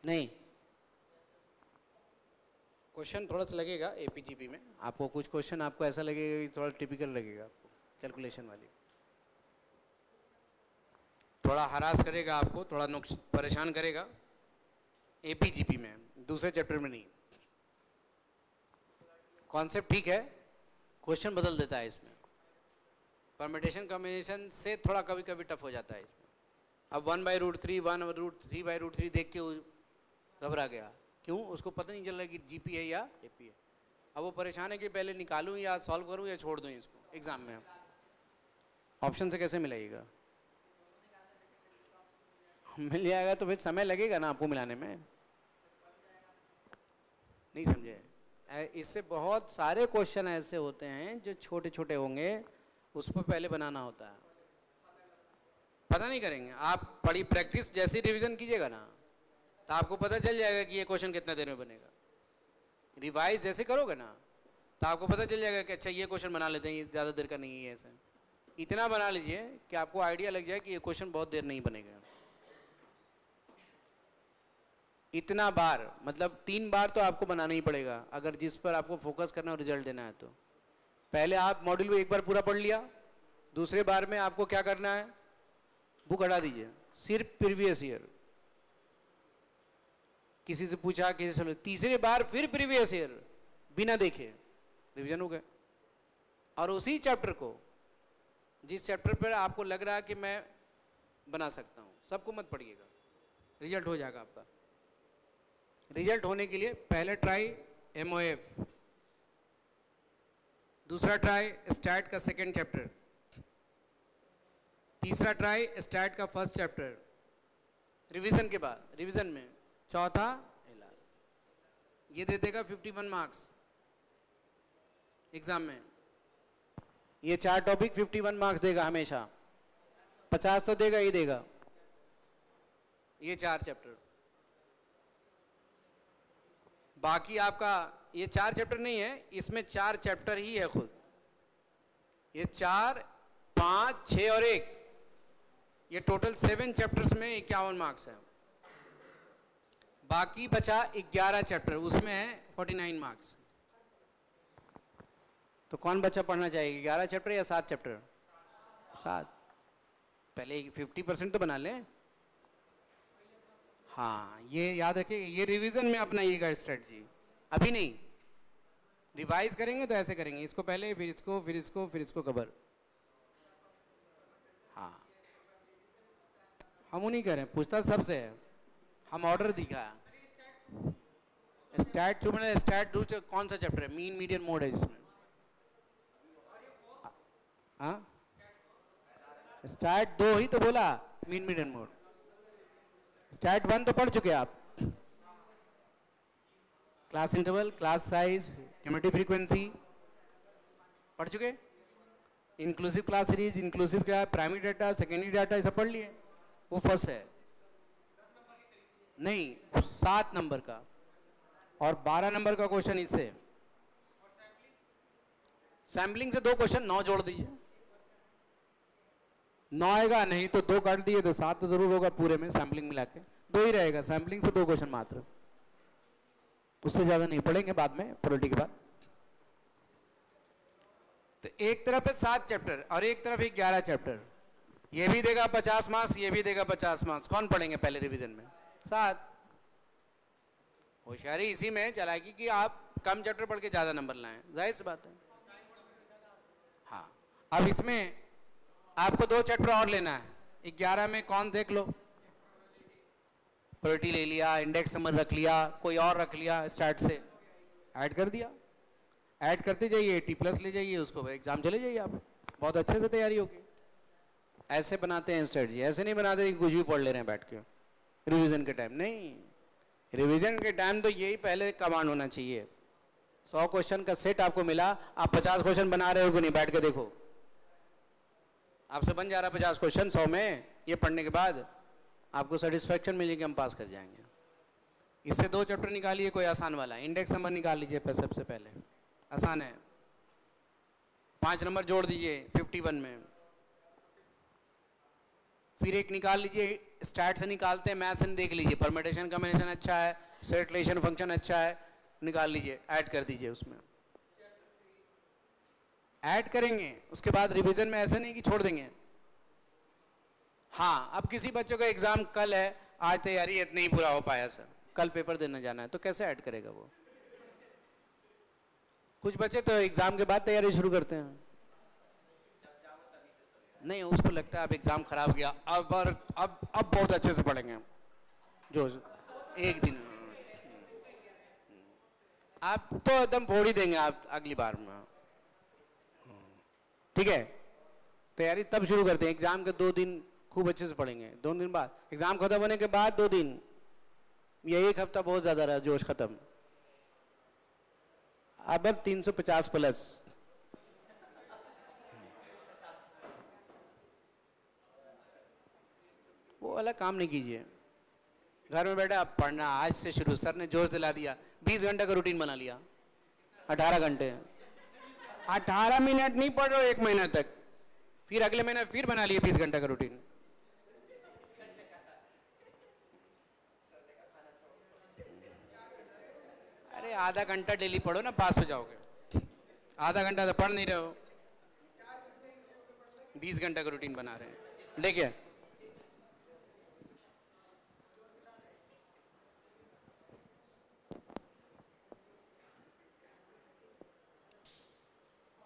नहीं, क्वेश्चन थोड़ा सा लगेगा एपीजीपी में, आपको कुछ क्वेश्चन आपको ऐसा लगेगा कि थोड़ा टिपिकल लगेगा आपको, कैलकुलेशन वाली थोड़ा हरास करेगा आपको, थोड़ा परेशान करेगा एपीजीपी में, दूसरे चैप्टर में नहीं। कॉन्सेप्ट ठीक है, क्वेश्चन बदल देता है इसमें, परमिटेशन कॉम्बिनेशन से थोड़ा कभी कभी टफ हो जाता है इसमें। अब 1/√3 1/√3 देख के घबरा गया, क्यों? उसको पता नहीं चल रहा कि जीपी है या एपी है। अब वो परेशान है कि पहले निकालूं या सॉल्व करूं या छोड़ दूं इसको एग्जाम में। ऑप्शन से कैसे मिलाइएगा? मिल जाएगा तो फिर समय लगेगा ना आपको मिलाने में, नहीं समझे? इससे बहुत सारे क्वेश्चन ऐसे होते हैं जो छोटे छोटे होंगे, उस पर पहले बनाना होता है, पता नहीं करेंगे आप। पढ़ी प्रैक्टिस जैसी रिवीजन कीजिएगा ना तो आपको पता चल जाएगा कि ये क्वेश्चन कितने देर में बनेगा। रिवाइज जैसे करोगे ना तो आपको पता चल जाएगा कि अच्छा ये क्वेश्चन बना लेते हैं, ये ज़्यादा देर का नहीं है, ऐसे इतना बना लीजिए कि आपको आइडिया लग जाए कि ये क्वेश्चन बहुत देर नहीं बनेगा। इतना बार मतलब 3 बार तो आपको बनाना ही पड़ेगा अगर जिस पर आपको फोकस करना और रिजल्ट देना है। तो पहले आप मॉड्यूल को एक बार पूरा पढ़ लिया, दूसरे बार में आपको क्या करना है, बुक हटा दीजिए, सिर्फ प्रीवियस ईयर, किसी से पूछा किसी से, तीसरे बार फिर प्रीवियस ईयर बिना देखे रिवीजन हो गए। और उसी चैप्टर को, जिस चैप्टर पर आपको लग रहा है कि मैं बना सकता हूं, सबको मत पढ़िएगा, रिजल्ट हो जाएगा आपका। रिजल्ट होने के लिए पहले ट्राई MOF, दूसरा ट्राई स्टैट का सेकेंड चैप्टर, तीसरा ट्राई स्टैट का फर्स्ट चैप्टर रिवीजन के बाद, रिवीजन में चौथा LR, ये दे देगा 51 मार्क्स। एग्जाम में। ये 4 टॉपिक 51 मार्क्स देगा हमेशा, 50 तो देगा ही देगा। ये 4 चैप्टर, बाकी आपका ये 4 चैप्टर नहीं है, इसमें 4 चैप्टर ही है खुद। ये 4, 5, 6 और 1, ये टोटल 7 चैप्टर्स में 51 मार्क्स है। बाकी बचा 11 चैप्टर, उसमें है 49 मार्क्स। तो कौन बच्चा पढ़ना चाहिए, 11 चैप्टर या 7 चैप्टर? 7। पहले 50% तो बना लें। हाँ, ये याद रखिए, ये रिवीजन में अपनाइएगा स्ट्रेटजी, अभी नहीं। रिवाइज करेंगे तो ऐसे करेंगे, इसको पहले, फिर इसको, फिर इसको, फिर इसको कवर। हाँ, हम नहीं करें, पूछता सबसे है, हम ऑर्डर दिखा। स्टैट टू मैंने स्टैट टू कौन सा चैप्टर है? मीन मीडियन मोड है जिसमें। हाँ, स्टैट 2 ही तो बोला, मीन मीडियन मोड। स्टैट 1 तो पढ़ चुके आप, class interval, class size, cumulative frequency पढ़ चुके। इंक्लूसिव क्लास सीरीज, इंक्लूसिव क्या है, प्राइमरी डाटा, सेकेंडरी डाटा, ये सब पढ़ लिए। वो फर्स्ट है, नहीं 7 नंबर का और 12 नंबर का क्वेश्चन इससे। सैम्पलिंग से 2 क्वेश्चन, 9 जोड़ दीजिए। 9 आएगा, नहीं तो 2 काट दिए तो 7 तो जरूर होगा पूरे में, सैम्पलिंग मिला के 2 ही रहेगा। सैम्पलिंग से 2 क्वेश्चन मात्र, उससे ज्यादा नहीं पढ़ेंगे बाद में पॉलिटी के बाद। तो एक तरफ है 7 चैप्टर और एक तरफ है 11 चैप्टर। ये भी देगा 50 मार्क्स, ये भी देगा 50 मार्क्स। कौन पढ़ेंगे पहले रिवीजन में? 7। होशियारी इसी में चलाएगी कि आप कम चैप्टर पढ़ के ज्यादा नंबर लाएं, जाहिर सी बात है। हाँ, अब इसमें आपको 2 चैप्टर और लेना है। 11 में कौन देख लो, प्रोबेबिलिटी ले लिया, इंडेक्स नंबर रख लिया, कोई और रख लिया, स्टार्ट से ऐड कर दिया। ऐड करते जाइए, T+ ले जाइए, उसको एग्जाम चले जाइए आप, बहुत अच्छे से तैयारी होगी। ऐसे बनाते हैं स्ट्रेटजी, ऐसे नहीं बनाते कि कुछ भी पढ़ ले रहे हैं बैठ के रिवीजन के टाइम। नहीं, रिवीजन के टाइम तो यही पहले कमांड होना चाहिए। 100 क्वेश्चन का सेट आपको मिला, आप 50 क्वेश्चन बना रहे हो कि नहीं, बैठ के देखो, आपसे बन जा रहा 50 क्वेश्चन 100 में। ये पढ़ने के बाद आपको सेटिस्फेक्शन मिलेगी, हम पास कर जाएंगे। इससे 2 चैप्टर निकालिए, कोई आसान वाला। इंडेक्स नंबर निकाल लीजिए सबसे पहले, आसान है। 5 नंबर जोड़ दीजिए 51 में। फिर एक निकाल लीजिए, स्टैट से निकालते हैं, मैथ से देख लीजिए, परम्यूटेशन कॉम्बिनेशन अच्छा है, सेट रिलेशन फंक्शन अच्छा है, निकाल लीजिए, ऐड कर दीजिए। उसमें ऐड करेंगे, उसके बाद रिवीजन में ऐसा नहीं कि छोड़ देंगे। हाँ, अब किसी बच्चों का एग्जाम कल है, आज तैयारी इतनी ही पूरा हो पाया सर, कल पेपर देने जाना है, तो कैसे ऐड करेगा वो? कुछ बच्चे तो एग्जाम के बाद तैयारी शुरू करते हैं। नहीं, उसको लगता है अब एग्जाम खराब गया, अब बहुत अच्छे से पढ़ेंगे, जो एक दिन। आप तो एकदम फोड़ ही देंगे आप अगली बार में। ठीक है, तैयारी तब शुरू करते हैं, एग्जाम के 2 दिन खूब अच्छे से पढ़ेंगे, 2 दिन बाद एग्जाम खत्म होने के बाद 2 दिन या 1 हफ्ता बहुत ज्यादा रहा जोश खत्म। अब 350+। वो वाला काम नहीं कीजिए, घर में बैठे आप पढ़ना, आज से शुरू, सर ने जोश दिला दिया, 20 घंटे का रूटीन बना लिया, 18 घंटे, 18 मिनट नहीं पढ़ रहे हो 1 महीना तक, फिर अगले महीने फिर बना लिए 20 घंटे का रूटीन। अरे आधा घंटा डेली पढ़ो ना, पास हो जाओगे। आधा घंटा तो पढ़ नहीं रहे हो, 20 घंटे का रूटीन बना रहे हैं। देखिए,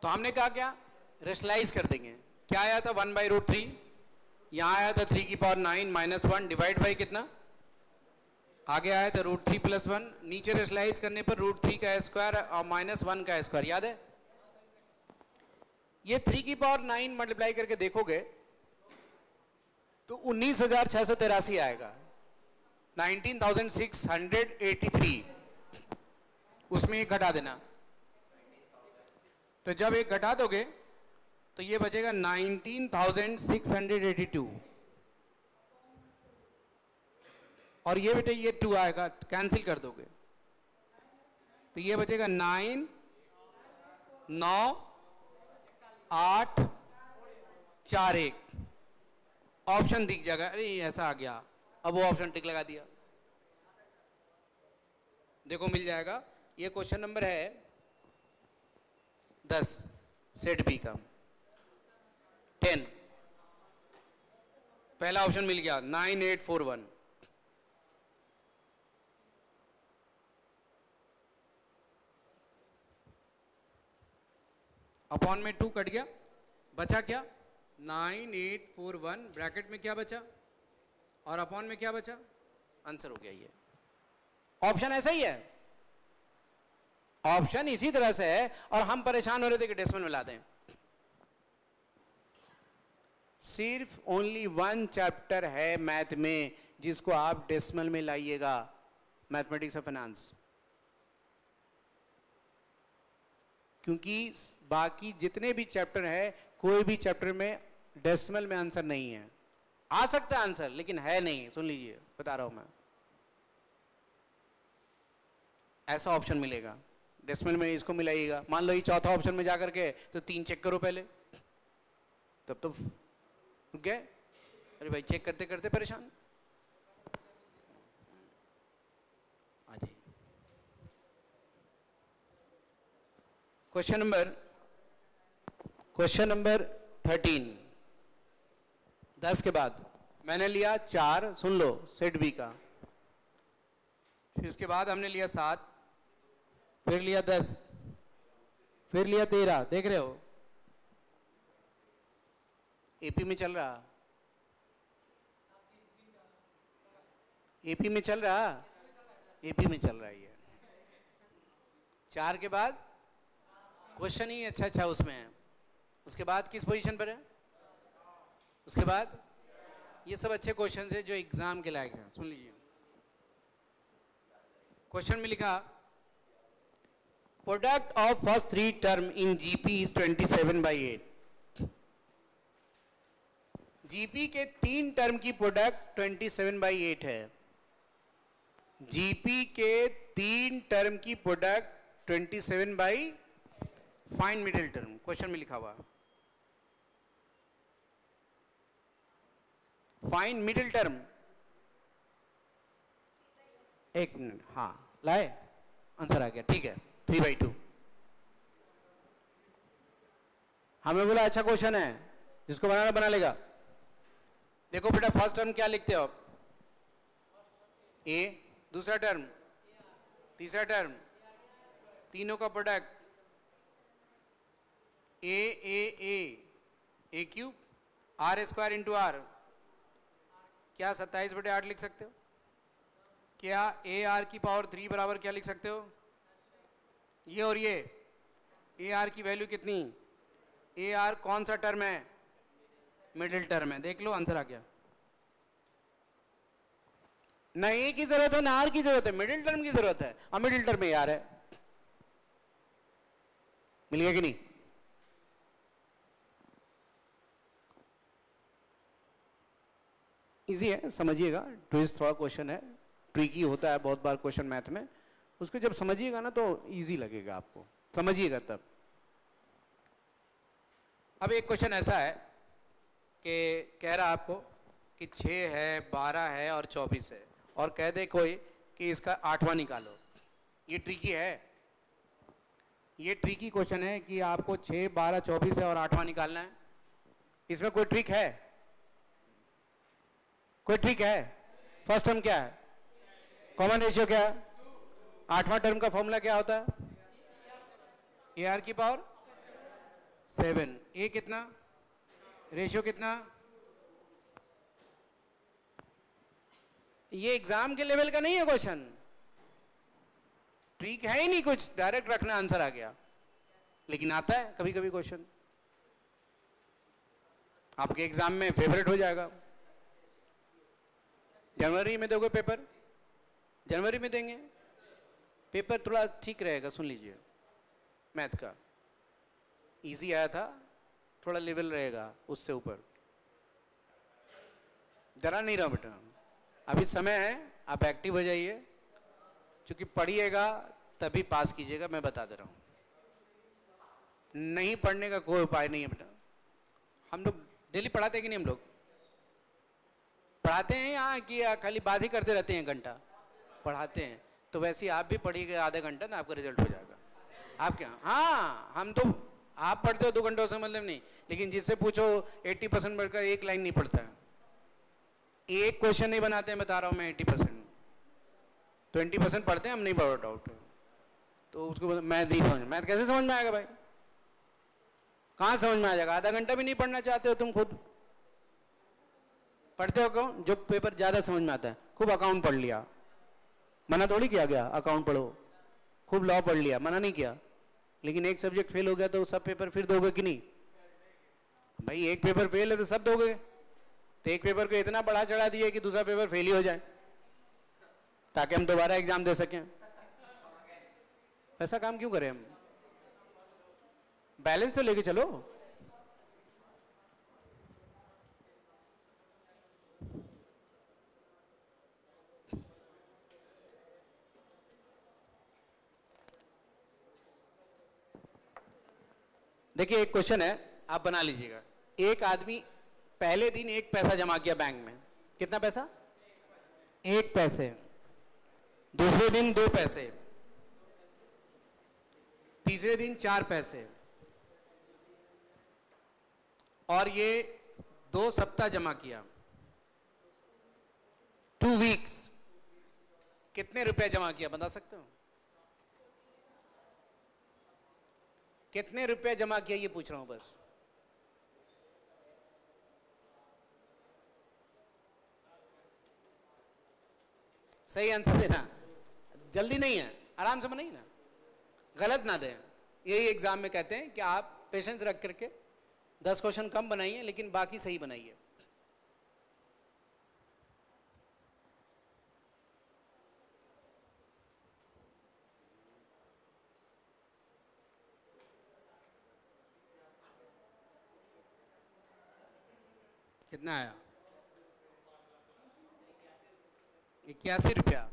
तो हमने कहा क्या, रेशनलाइज कर देंगे। क्या आया था 1/√3, यहाँ आया था 3 की पावर 9 -1 डिवाइड बाई कितना, आगे आया था √3 + 1, नीचे रेशनलाइज करने पर √3 का स्क्वायर और -1 का स्क्वायर, याद है? ये 3 की पावर 9 मल्टीप्लाई करके देखोगे तो 19,683 आएगा, 19,683, उसमें एक घटा देना, तो तो जब एक घटा दोगे तो ये बचेगा 19,682 और ये बेटे ये 2 आएगा, कैंसिल कर दोगे तो ये बचेगा 9 9 8 4 1। ऑप्शन दिख जाएगा, अरे ऐसा आ गया, अब वो ऑप्शन टिक लगा दिया, देखो मिल जाएगा। ये क्वेश्चन नंबर है 10 सेट बी का 10, पहला ऑप्शन मिल गया 9841। अपॉन में 2 कट गया, बचा क्या 9841, ब्रैकेट में क्या बचा और अपॉन में क्या बचा, आंसर हो गया। ये ऑप्शन ऐसा ही है, ऑप्शन इसी तरह से है और हम परेशान हो रहे थे कि डेसिमल मिला दें। सिर्फ ओनली 1 चैप्टर है मैथ में जिसको आप डेसिमल में लाइएगा, मैथमेटिक्स ऑफ फाइनेंस, क्योंकि बाकी जितने भी चैप्टर है कोई भी चैप्टर में डेसिमल में आंसर नहीं है। आ सकता है आंसर लेकिन है नहीं, सुन लीजिए बता रहा हूं मैं, ऐसा ऑप्शन मिलेगा डेसिमल में, इसको मिलाइएगा। मान लो ये चौथा ऑप्शन में जाकर के तो 3 चेक करो पहले, तब तो रुक गए, अरे भाई चेक करते करते परेशान। आ जाइए क्वेश्चन नंबर 13, 10 के बाद मैंने लिया 4, सुन लो सेट बी का, इसके बाद हमने लिया 7, फिर लिया 10, फिर लिया 13, देख रहे हो एपी में चल रहा, एपी में चल रहा, एपी में चल रहा है ये। 4 के बाद क्वेश्चन ही अच्छा उसमें है, उसके बाद किस पोजीशन पर है, उसके बाद ये सब अच्छे क्वेश्चन है जो एग्जाम के लायक हैं, सुन लीजिए। क्वेश्चन में लिखा product of first 3 term in GP is 27/8। GP के 3 टर्म की प्रोडक्ट 27/8 है, जीपी के 3 टर्म की product 27/, find middle term, question में लिखा हुआ फाइंड मिडिल टर्म। एक मिनट, हाँ लाए, आंसर आ गया, ठीक है 3/2। हमें बोला अच्छा क्वेश्चन है, जिसको बनाना बना लेगा। देखो बेटा फर्स्ट टर्म क्या लिखते हो आप, ए, दूसरा टर्म, तीसरा टर्म, तीनों का product A cube r² into R, क्या 27/8 लिख सकते हो? क्या AR की पावर 3 बराबर क्या लिख सकते हो? ये और ये AR की वैल्यू कितनी, AR कौन सा टर्म है, मिडिल टर्म है, देख लो आंसर आ गया। ना ए की जरूरत है ना आर की जरूरत है, मिडिल टर्म की जरूरत है, और मिडिल टर्म में आर है। मिल गया कि नहीं? इजी है, समझिएगा। ट्विस्ट थोड़ा क्वेश्चन है, ट्रिकी होता है बहुत बार क्वेश्चन मैथ में, उसको जब समझिएगा ना तो इजी लगेगा आपको, समझिएगा तब। अब एक क्वेश्चन ऐसा है कि कह रहा आपको कि 6 है, 12 है और 24 है, और कह दे कोई कि इसका 8वां निकालो। ये ट्रिकी है, ये ट्रिकी क्वेश्चन है कि आपको 6, 12, 24 है और 8वां निकालना है। इसमें कोई ट्रिक है? कोई ट्रिक है? फर्स्ट टर्म क्या है, कॉमन रेशियो क्या है, 8वां टर्म का फॉर्मूला क्या होता है, AR की पावर 7, ए कितना, रेशियो कितना। ये एग्जाम के लेवल का नहीं है क्वेश्चन, ट्रिक है ही नहीं कुछ, डायरेक्ट रखना आंसर आ गया। लेकिन आता है कभी कभी क्वेश्चन, आपके एग्जाम में फेवरेट हो जाएगा। जनवरी में दोगे पेपर, जनवरी में देंगे पेपर, थोड़ा ठीक रहेगा। सुन लीजिए मैथ का, इजी आया था, थोड़ा लेवल रहेगा उससे ऊपर। डरा नहीं रहा बेटा, अभी समय है, आप एक्टिव हो जाइए, क्योंकि पढ़िएगा तभी पास कीजिएगा, मैं बता दे रहा हूँ। नहीं पढ़ने का कोई उपाय नहीं है बेटा। हम लोग डेली पढ़ाते हैं कि नहीं? हम लोग पढ़ाते हैं यहाँ कि खाली बात ही करते रहते हैं? घंटा पढ़ाते हैं, तो वैसे ही आप भी पढ़िएगा आधा घंटा ना, आपका रिजल्ट हो जाएगा। आप क्या, हाँ हम तो, आप पढ़ते हो 2 घंटों से मतलब नहीं, लेकिन जिससे पूछो 80% पढ़कर एक लाइन नहीं पढ़ता है, एक क्वेश्चन नहीं बनाते हैं, बता रहा हूँ मैं। 80%, 20% पढ़ते हैं हम, नहीं पढ़ो डाउट। तो उसको मैथ नहीं समझ, मैथ कैसे समझ में आएगा भाई? कहाँ समझ में आ जाएगा? आधा घंटा भी नहीं पढ़ना चाहते हो तुम खुद। पढ़ते हो कौन? जो पेपर ज्यादा समझ में आता है। खूब अकाउंट पढ़ लिया, मना थोड़ी किया गया अकाउंट पढ़ो। खूब लॉ पढ़ लिया, मना नहीं किया, लेकिन एक सब्जेक्ट फेल हो गया तो सब पेपर फिर दोगे कि नहीं? भाई एक पेपर फेल है तो सब दोगे, तो एक पेपर को इतना बढ़ा चढ़ा दिया कि दूसरा पेपर फेल ही हो जाए, ताकि हम दोबारा एग्जाम दे सकें। ऐसा काम क्यों करें हम? बैलेंस तो लेके चलो। देखिए एक क्वेश्चन है, आप बना लीजिएगा। एक आदमी पहले दिन 1 पैसा जमा किया बैंक में। कितना पैसा? 1 पैसे। दूसरे दिन 2 पैसे, तीसरे दिन 4 पैसे, और ये 2 सप्ताह जमा किया, 2 वीक्स। कितने रुपए जमा किया बता सकते हो? कितने रुपए जमा किया ये पूछ रहा हूं बस। सही आंसर देना, जल्दी नहीं है, आराम से बनाइए ना, गलत ना दें। यही एग्जाम में कहते हैं कि आप पेशेंस रख करके 10 क्वेश्चन कम बनाइए, लेकिन बाकी सही बनाइए। कितना आया? 81 रुपया।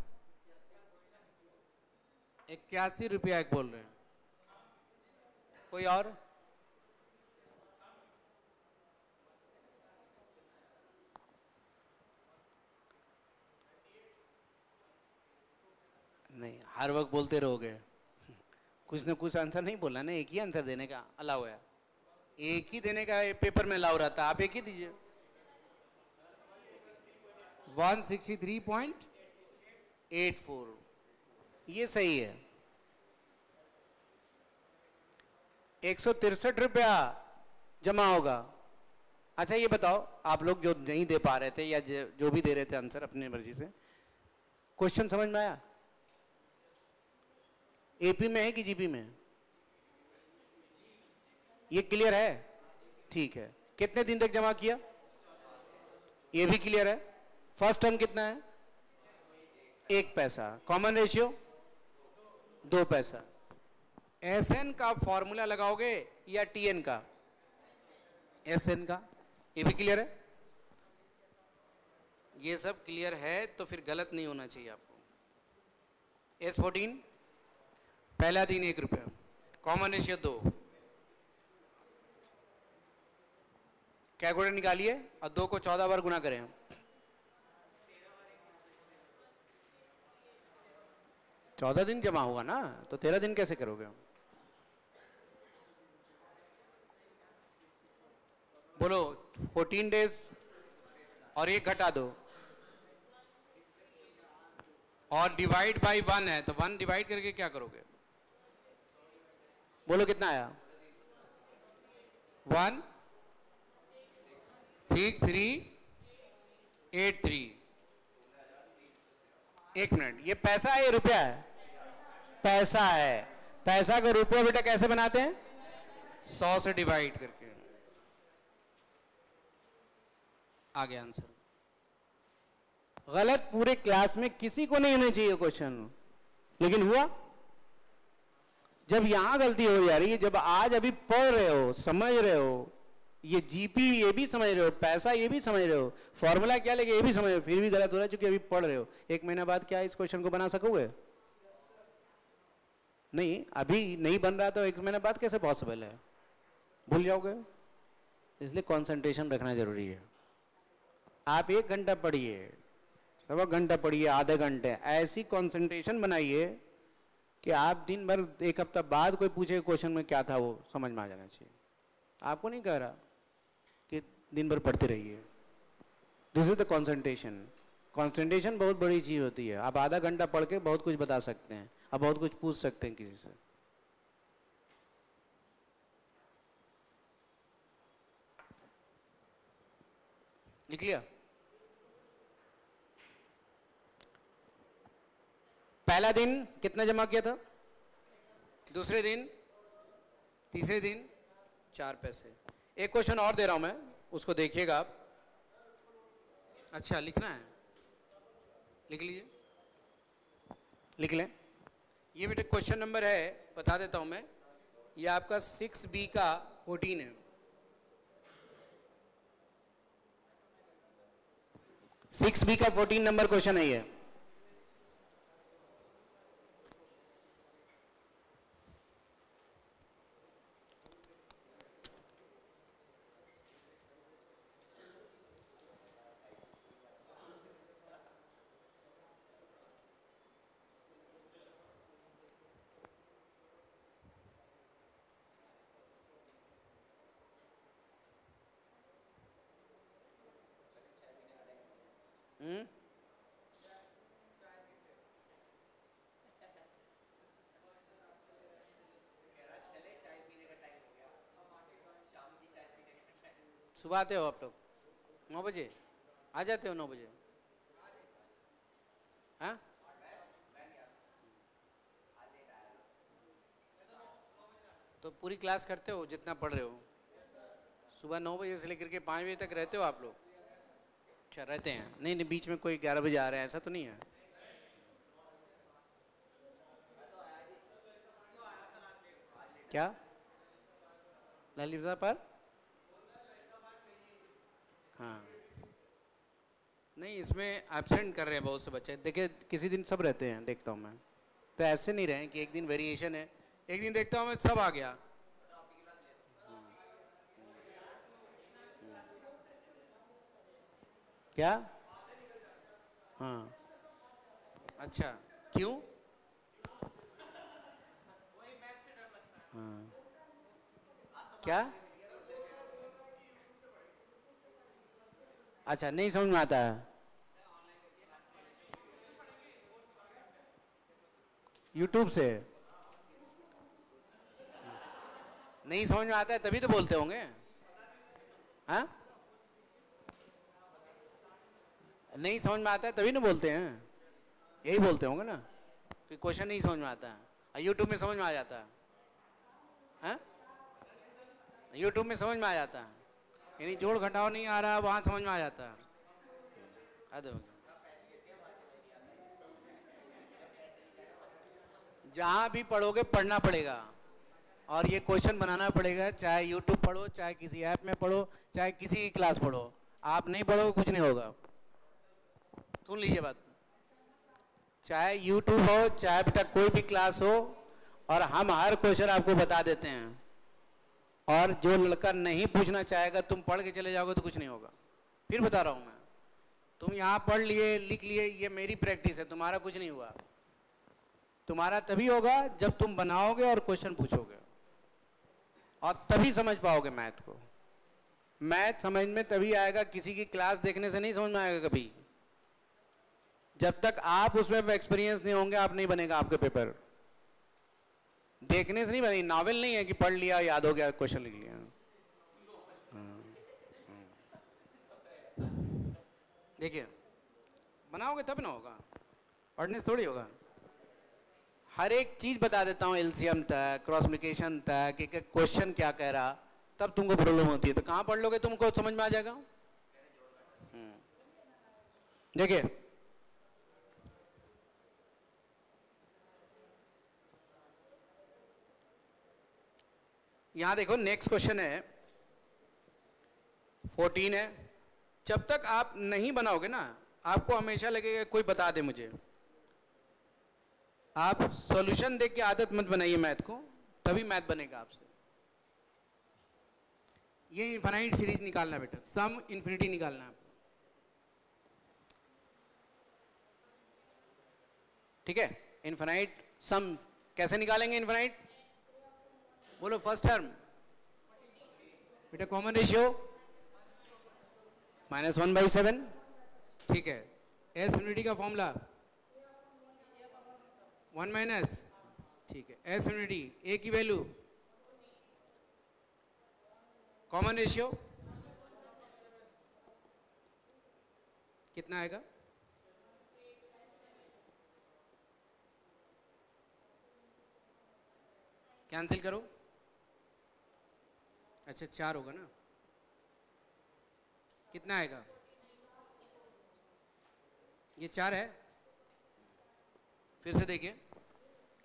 81 रुपया एक बोल रहे हैं। कोई और? नहीं, हर वक्त बोलते रहोगे, कुछ ना कुछ आंसर नहीं बोलना ना, एक ही आंसर देने का अलाउ है, एक ही देने का पेपर में अलाउ रहता है, आप एक ही दीजिए। 163.84, ये सही है। 163 रुपया जमा होगा। अच्छा ये बताओ, आप लोग जो नहीं दे पा रहे थे या जो भी दे रहे थे आंसर अपनी मर्जी से, क्वेश्चन समझ में आया? एपी में है कि जीपी में? ये क्लियर है? ठीक है। कितने दिन तक जमा किया? ये भी क्लियर है। फर्स्ट टर्म कितना है? 1 पैसा। कॉमन रेशियो 2 पैसा। एसएन का फॉर्मूला लगाओगे या टीएन का? एसएन का। ये भी क्लियर है? ये सब क्लियर है तो फिर गलत नहीं होना चाहिए आपको। S14 पहला दिन 1 रुपया, कॉमन रेशियो 2। कैलकुलेटर निकालिए और 2 को 14 बार गुना करें। 14 दिन जमा होगा ना, तो 13 दिन कैसे करोगे? बोलो 14 डेज और 1 घटा दो, और डिवाइड बाय 1 है, तो 1 डिवाइड करके क्या करोगे? बोलो कितना आया? 16383। एक मिनट, ये पैसा है ये रुपया है? पैसा है। पैसा का रुपया बेटा कैसे बनाते हैं? 100 से डिवाइड करके। आ गया आंसर। गलत पूरे क्लास में किसी को नहीं होना चाहिए क्वेश्चन, लेकिन हुआ। जब यहां गलती हो जा रही है, जब आज अभी पढ़ रहे हो, समझ रहे हो, ये जीपी ये भी समझ रहे हो, पैसा ये भी समझ रहे हो, फॉर्मूला क्या लगे ये भी समझ रहे हो, फिर भी गलत हो रहा है क्योंकि अभी पढ़ रहे हो। एक महीना बाद क्या इस क्वेश्चन को बना सकोगे? नहीं, अभी नहीं बन रहा तो एक महीना बाद कैसे पॉसिबल है? भूल जाओगे। इसलिए कंसंट्रेशन रखना जरूरी है। आप 1 घंटा पढ़िए, सवा घंटा पढ़िए, आधे घंटे, ऐसी कंसंट्रेशन बनाइए कि आप दिन भर, एक हफ्ता बाद कोई पूछे क्वेश्चन में क्या था वो समझ में आ जाना चाहिए। आपको नहीं कह रहा कि दिन भर पढ़ते रहिए। This is the concentration. Concentration बहुत बड़ी चीज़ होती है। आप आधा घंटा पढ़ के बहुत कुछ बता सकते हैं, आप बहुत कुछ पूछ सकते हैं किसी से। लिख लिया? पहला दिन कितना जमा किया था? दूसरे दिन, तीसरे दिन 4 पैसे। एक क्वेश्चन और दे रहा हूं मैं, उसको देखिएगा आप। अच्छा, लिखना है? लिख लीजिए, लिख लें। ये बेटे क्वेश्चन नंबर है, बता देता हूं मैं, ये आपका 6B का 14 है। 6B का 14 नंबर क्वेश्चन है ये। सुबह आते हो आप लोग 9 बजे? आ जाते हो 9 बजे? हाँ, तो पूरी क्लास करते हो जितना पढ़ रहे हो? सुबह 9 बजे से लेकर के 5 बजे तक रहते हो आप लोग? अच्छा, रहते हैं। नहीं नहीं, बीच में कोई 11 बजे आ रहे हैं ऐसा तो नहीं है? क्या ललिता पर? हाँ, नहीं, इसमें एब्सेंट कर रहे हैं बहुत से बच्चे। देखिए, किसी दिन सब रहते हैं, देखता हूँ मैं, तो ऐसे नहीं रहे कि एक दिन वेरिएशन है। एक दिन देखता हूँ मैं सब आ गया। क्या? हाँ, अच्छा, क्यों? हाँ, क्या? अच्छा, नहीं समझ में आता है? यूट्यूब से नहीं समझ में आता है तभी तो बोलते होंगे। हाँ, नहीं समझ में आता है तभी ना बोलते हैं, यही बोलते होंगे ना कि क्वेश्चन नहीं समझ में आता है। यूट्यूब में समझ में आ जाता है। हाँ, यूट्यूब में समझ में आ जाता है, यानी जोड़ घटाव नहीं आ रहा, वहाँ समझ में आ जाता है। जहाँ भी पढ़ोगे पढ़ना पड़ेगा और ये क्वेश्चन बनाना पड़ेगा, चाहे यूट्यूब पढ़ो, चाहे किसी ऐप में पढ़ो, चाहे किसी की क्लास पढ़ो। आप नहीं पढ़ोगे कुछ नहीं होगा। सुन लीजिए बात, चाहे यूट्यूब हो, चाहे बेटा कोई भी क्लास हो, और हम हर क्वेश्चन आपको बता देते हैं। और जो लड़का नहीं पूछना चाहेगा, तुम पढ़ के चले जाओगे तो कुछ नहीं होगा। फिर बता रहा हूँ मैं, तुम यहाँ पढ़ लिए, लिख लिए, ये मेरी प्रैक्टिस है, तुम्हारा कुछ नहीं हुआ। तुम्हारा तभी होगा जब तुम बनाओगे और क्वेश्चन पूछोगे, और तभी समझ पाओगे मैथ को। मैथ समझ में तभी आएगा, किसी की क्लास देखने से नहीं समझ में आएगा कभी। जब तक आप उसमें एक्सपीरियंस नहीं होंगे, आप नहीं बनेगा आपके पेपर। देखने से नहीं बनेगी, नॉवेल नहीं है कि पढ़ लिया याद हो गया क्वेश्चन लिख लिया। देखिए, बनाओगे तब ना होगा, पढ़ने से थोड़ी होगा। हर एक चीज बता देता हूँ, एलसीएम तक, क्रॉस मल्टीप्लिकेशन तक, कि क्वेश्चन क्या कह रहा, तब तुमको प्रॉब्लम होती है। तो कहाँ पढ़ लोगे, तुमको समझ में आ जाएगा। देखिए, यहां देखो नेक्स्ट क्वेश्चन है 14 है। जब तक आप नहीं बनाओगे ना, आपको हमेशा लगेगा कोई बता दे मुझे। आप सॉल्यूशन देख के आदत मत बनाइए मैथ को, तभी मैथ बनेगा आपसे। ये इनफाइनाइट सीरीज निकालना बेटा, सम इन्फिनिटी निकालना है आपको, ठीक है। इनफाइनाइट सम कैसे निकालेंगे इनफाइनाइट? बोलो फर्स्ट टर्म बेटा, कॉमन रेशियो -1/7, ठीक है। एस यूनिटी का फॉर्मूला 1 माइनस, ठीक है। एस यूनिटी ए की वैल्यू, कॉमन रेशियो कितना आएगा? कैंसिल करो, अच्छा 4 होगा ना, कितना आएगा? ये 4 है। फिर से देखिए,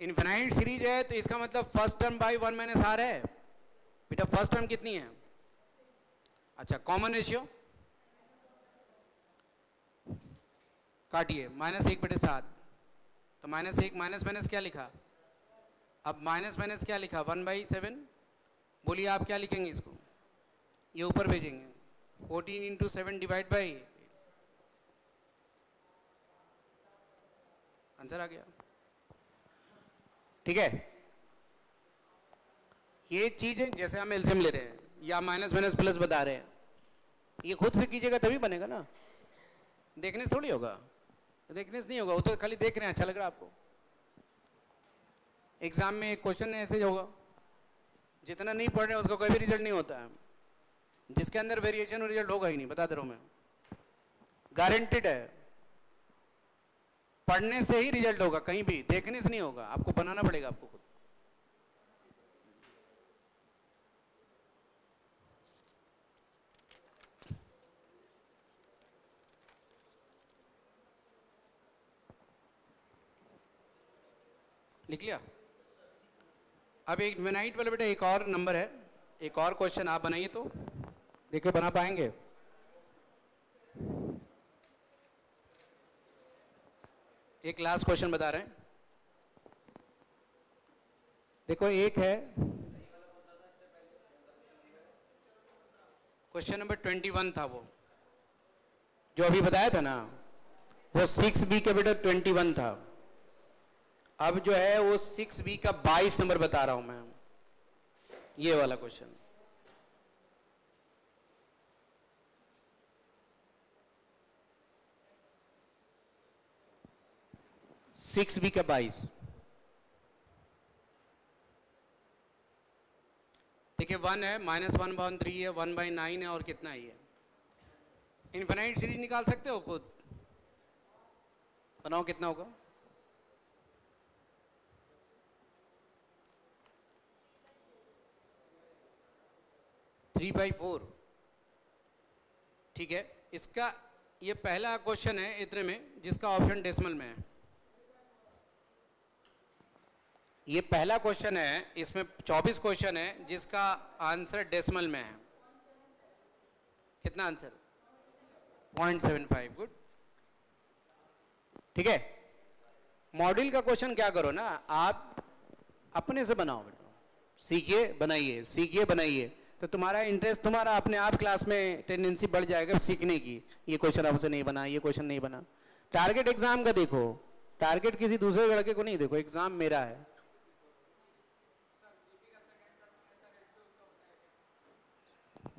इनफिनाइट सीरीज है तो इसका मतलब first term by 1 minus R है बेटा। फर्स्ट टर्म कितनी है? अच्छा, कॉमन रेशियो काटिए, -1/7, तो -1 माइनस माइनस क्या लिखा? अब माइनस माइनस क्या लिखा? 1/7। बोलिए आप क्या लिखेंगे इसको? ये ऊपर भेजेंगे, 14 × 7 डिवाइड बाई, आंसर आ गया, ठीक है। ये चीज है जैसे हम एलसीएम ले रहे हैं या माइनस माइनस प्लस बता रहे हैं, ये खुद से कीजिएगा तभी बनेगा ना, देखने से थोड़ी होगा। देखने से नहीं होगा, वो तो खाली देख रहे हैं, अच्छा लग रहा है आपको। एग्जाम में एक क्वेश्चन ऐसे होगा, जितना नहीं पढ़ रहे हैं उसका कोई भी रिजल्ट नहीं होता है। जिसके अंदर वेरिएशन और रिजल्ट होगा ही नहीं, बता दे रहा हूं मैं, गारंटेड है। पढ़ने से ही रिजल्ट होगा, कहीं भी देखने से नहीं होगा, आपको बनाना पड़ेगा आपको खुद। लिख लिया? अब एक इनफिनाइट वाला बेटा एक और नंबर है, एक और क्वेश्चन आप बनाइए तो देखिए बना पाएंगे। एक लास्ट क्वेश्चन बता रहे हैं, देखो एक है क्वेश्चन नंबर 21 था, वो जो अभी बताया था ना, वो 6B का बेटा 21 था। अब जो है वो 6B का 22 नंबर बता रहा हूं मैं, ये वाला क्वेश्चन। सिक्स बी का 22। देखिए 1 है, -1/3 है, 1/9 है, और कितना है ये? इनफिनाइट सीरीज निकाल सकते हो खुद, बनाओ कितना होगा? थ्री बाई 4, ठीक है। इसका ये पहला क्वेश्चन है इतने में जिसका ऑप्शन डेसिमल में है। ये पहला क्वेश्चन है, इसमें 24 क्वेश्चन है जिसका आंसर डेसिमल में है। कितना आंसर? 0.75। गुड, ठीक है। मॉड्यूल का क्वेश्चन क्या करो ना, आप अपने से बनाओ बेटा, सीखिए बनाइए, सीखिए बनाइए, तो तुम्हारा इंटरेस्ट, तुम्हारा अपने आप क्लास में टेंडेंसी बढ़ जाएगा सीखने की। ये क्वेश्चन आपसे नहीं बना, ये क्वेश्चन नहीं बना। टारगेट एग्जाम का देखो, टारगेट किसी दूसरे लड़के को नहीं देखो, एग्जाम मेरा है।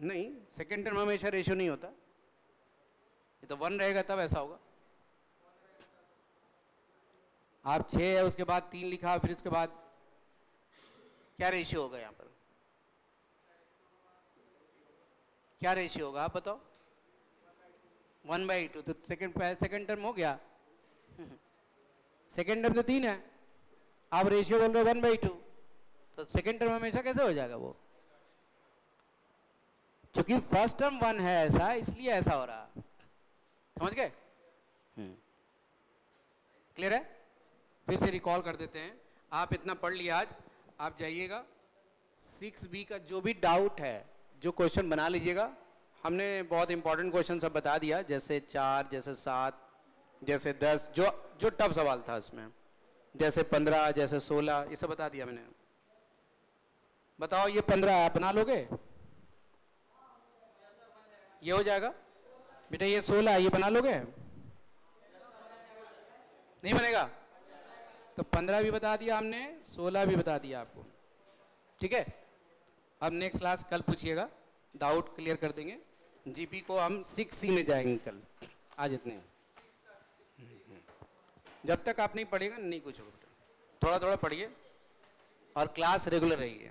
नहीं, सेकेंड टर्म हमेशा रेशियो नहीं होता, ये तो 1 रहेगा तब ऐसा होगा। आप 6 है, उसके बाद 3 लिखा, फिर उसके बाद क्या रेशियो होगा? यहाँ पर क्या रेशियो होगा आप बताओ? 1/2, तो सेकेंड टर्म हो गया। सेकेंड टर्म तो 3 है, आप रेशियो बोल रहे हो 1/2, तो सेकेंड टर्म हमेशा कैसे हो जाएगा वो? क्योंकि फर्स्ट टर्म 1 है ऐसा, इसलिए ऐसा हो रहा। समझ गए? क्लियर है? फिर से रिकॉल कर देते हैं। आप इतना पढ़ लिया आज, आप जाइएगा 6B का जो भी डाउट है, जो क्वेश्चन बना लीजिएगा। हमने बहुत इंपॉर्टेंट क्वेश्चन सब बता दिया, जैसे 4, जैसे 7, जैसे 10, जो टफ सवाल था इसमें, जैसे 15, जैसे 16, ये सब बता दिया मैंने। बताओ ये 15 आप बना लोगे? ये हो जाएगा बेटा। ये 16 ये बना लोगे? नहीं बनेगा? तो 15 भी बता दिया हमने, 16 भी बता दिया आपको। ठीक है, अब नेक्स्ट क्लास कल पूछिएगा, डाउट क्लियर कर देंगे। जीपी को हम 6C में जाएंगे कल। आज इतने, जब तक आप नहीं पढ़ेगा नहीं कुछ होगा। थोड़ा थोड़ा पढ़िए और क्लास रेगुलर रहिए।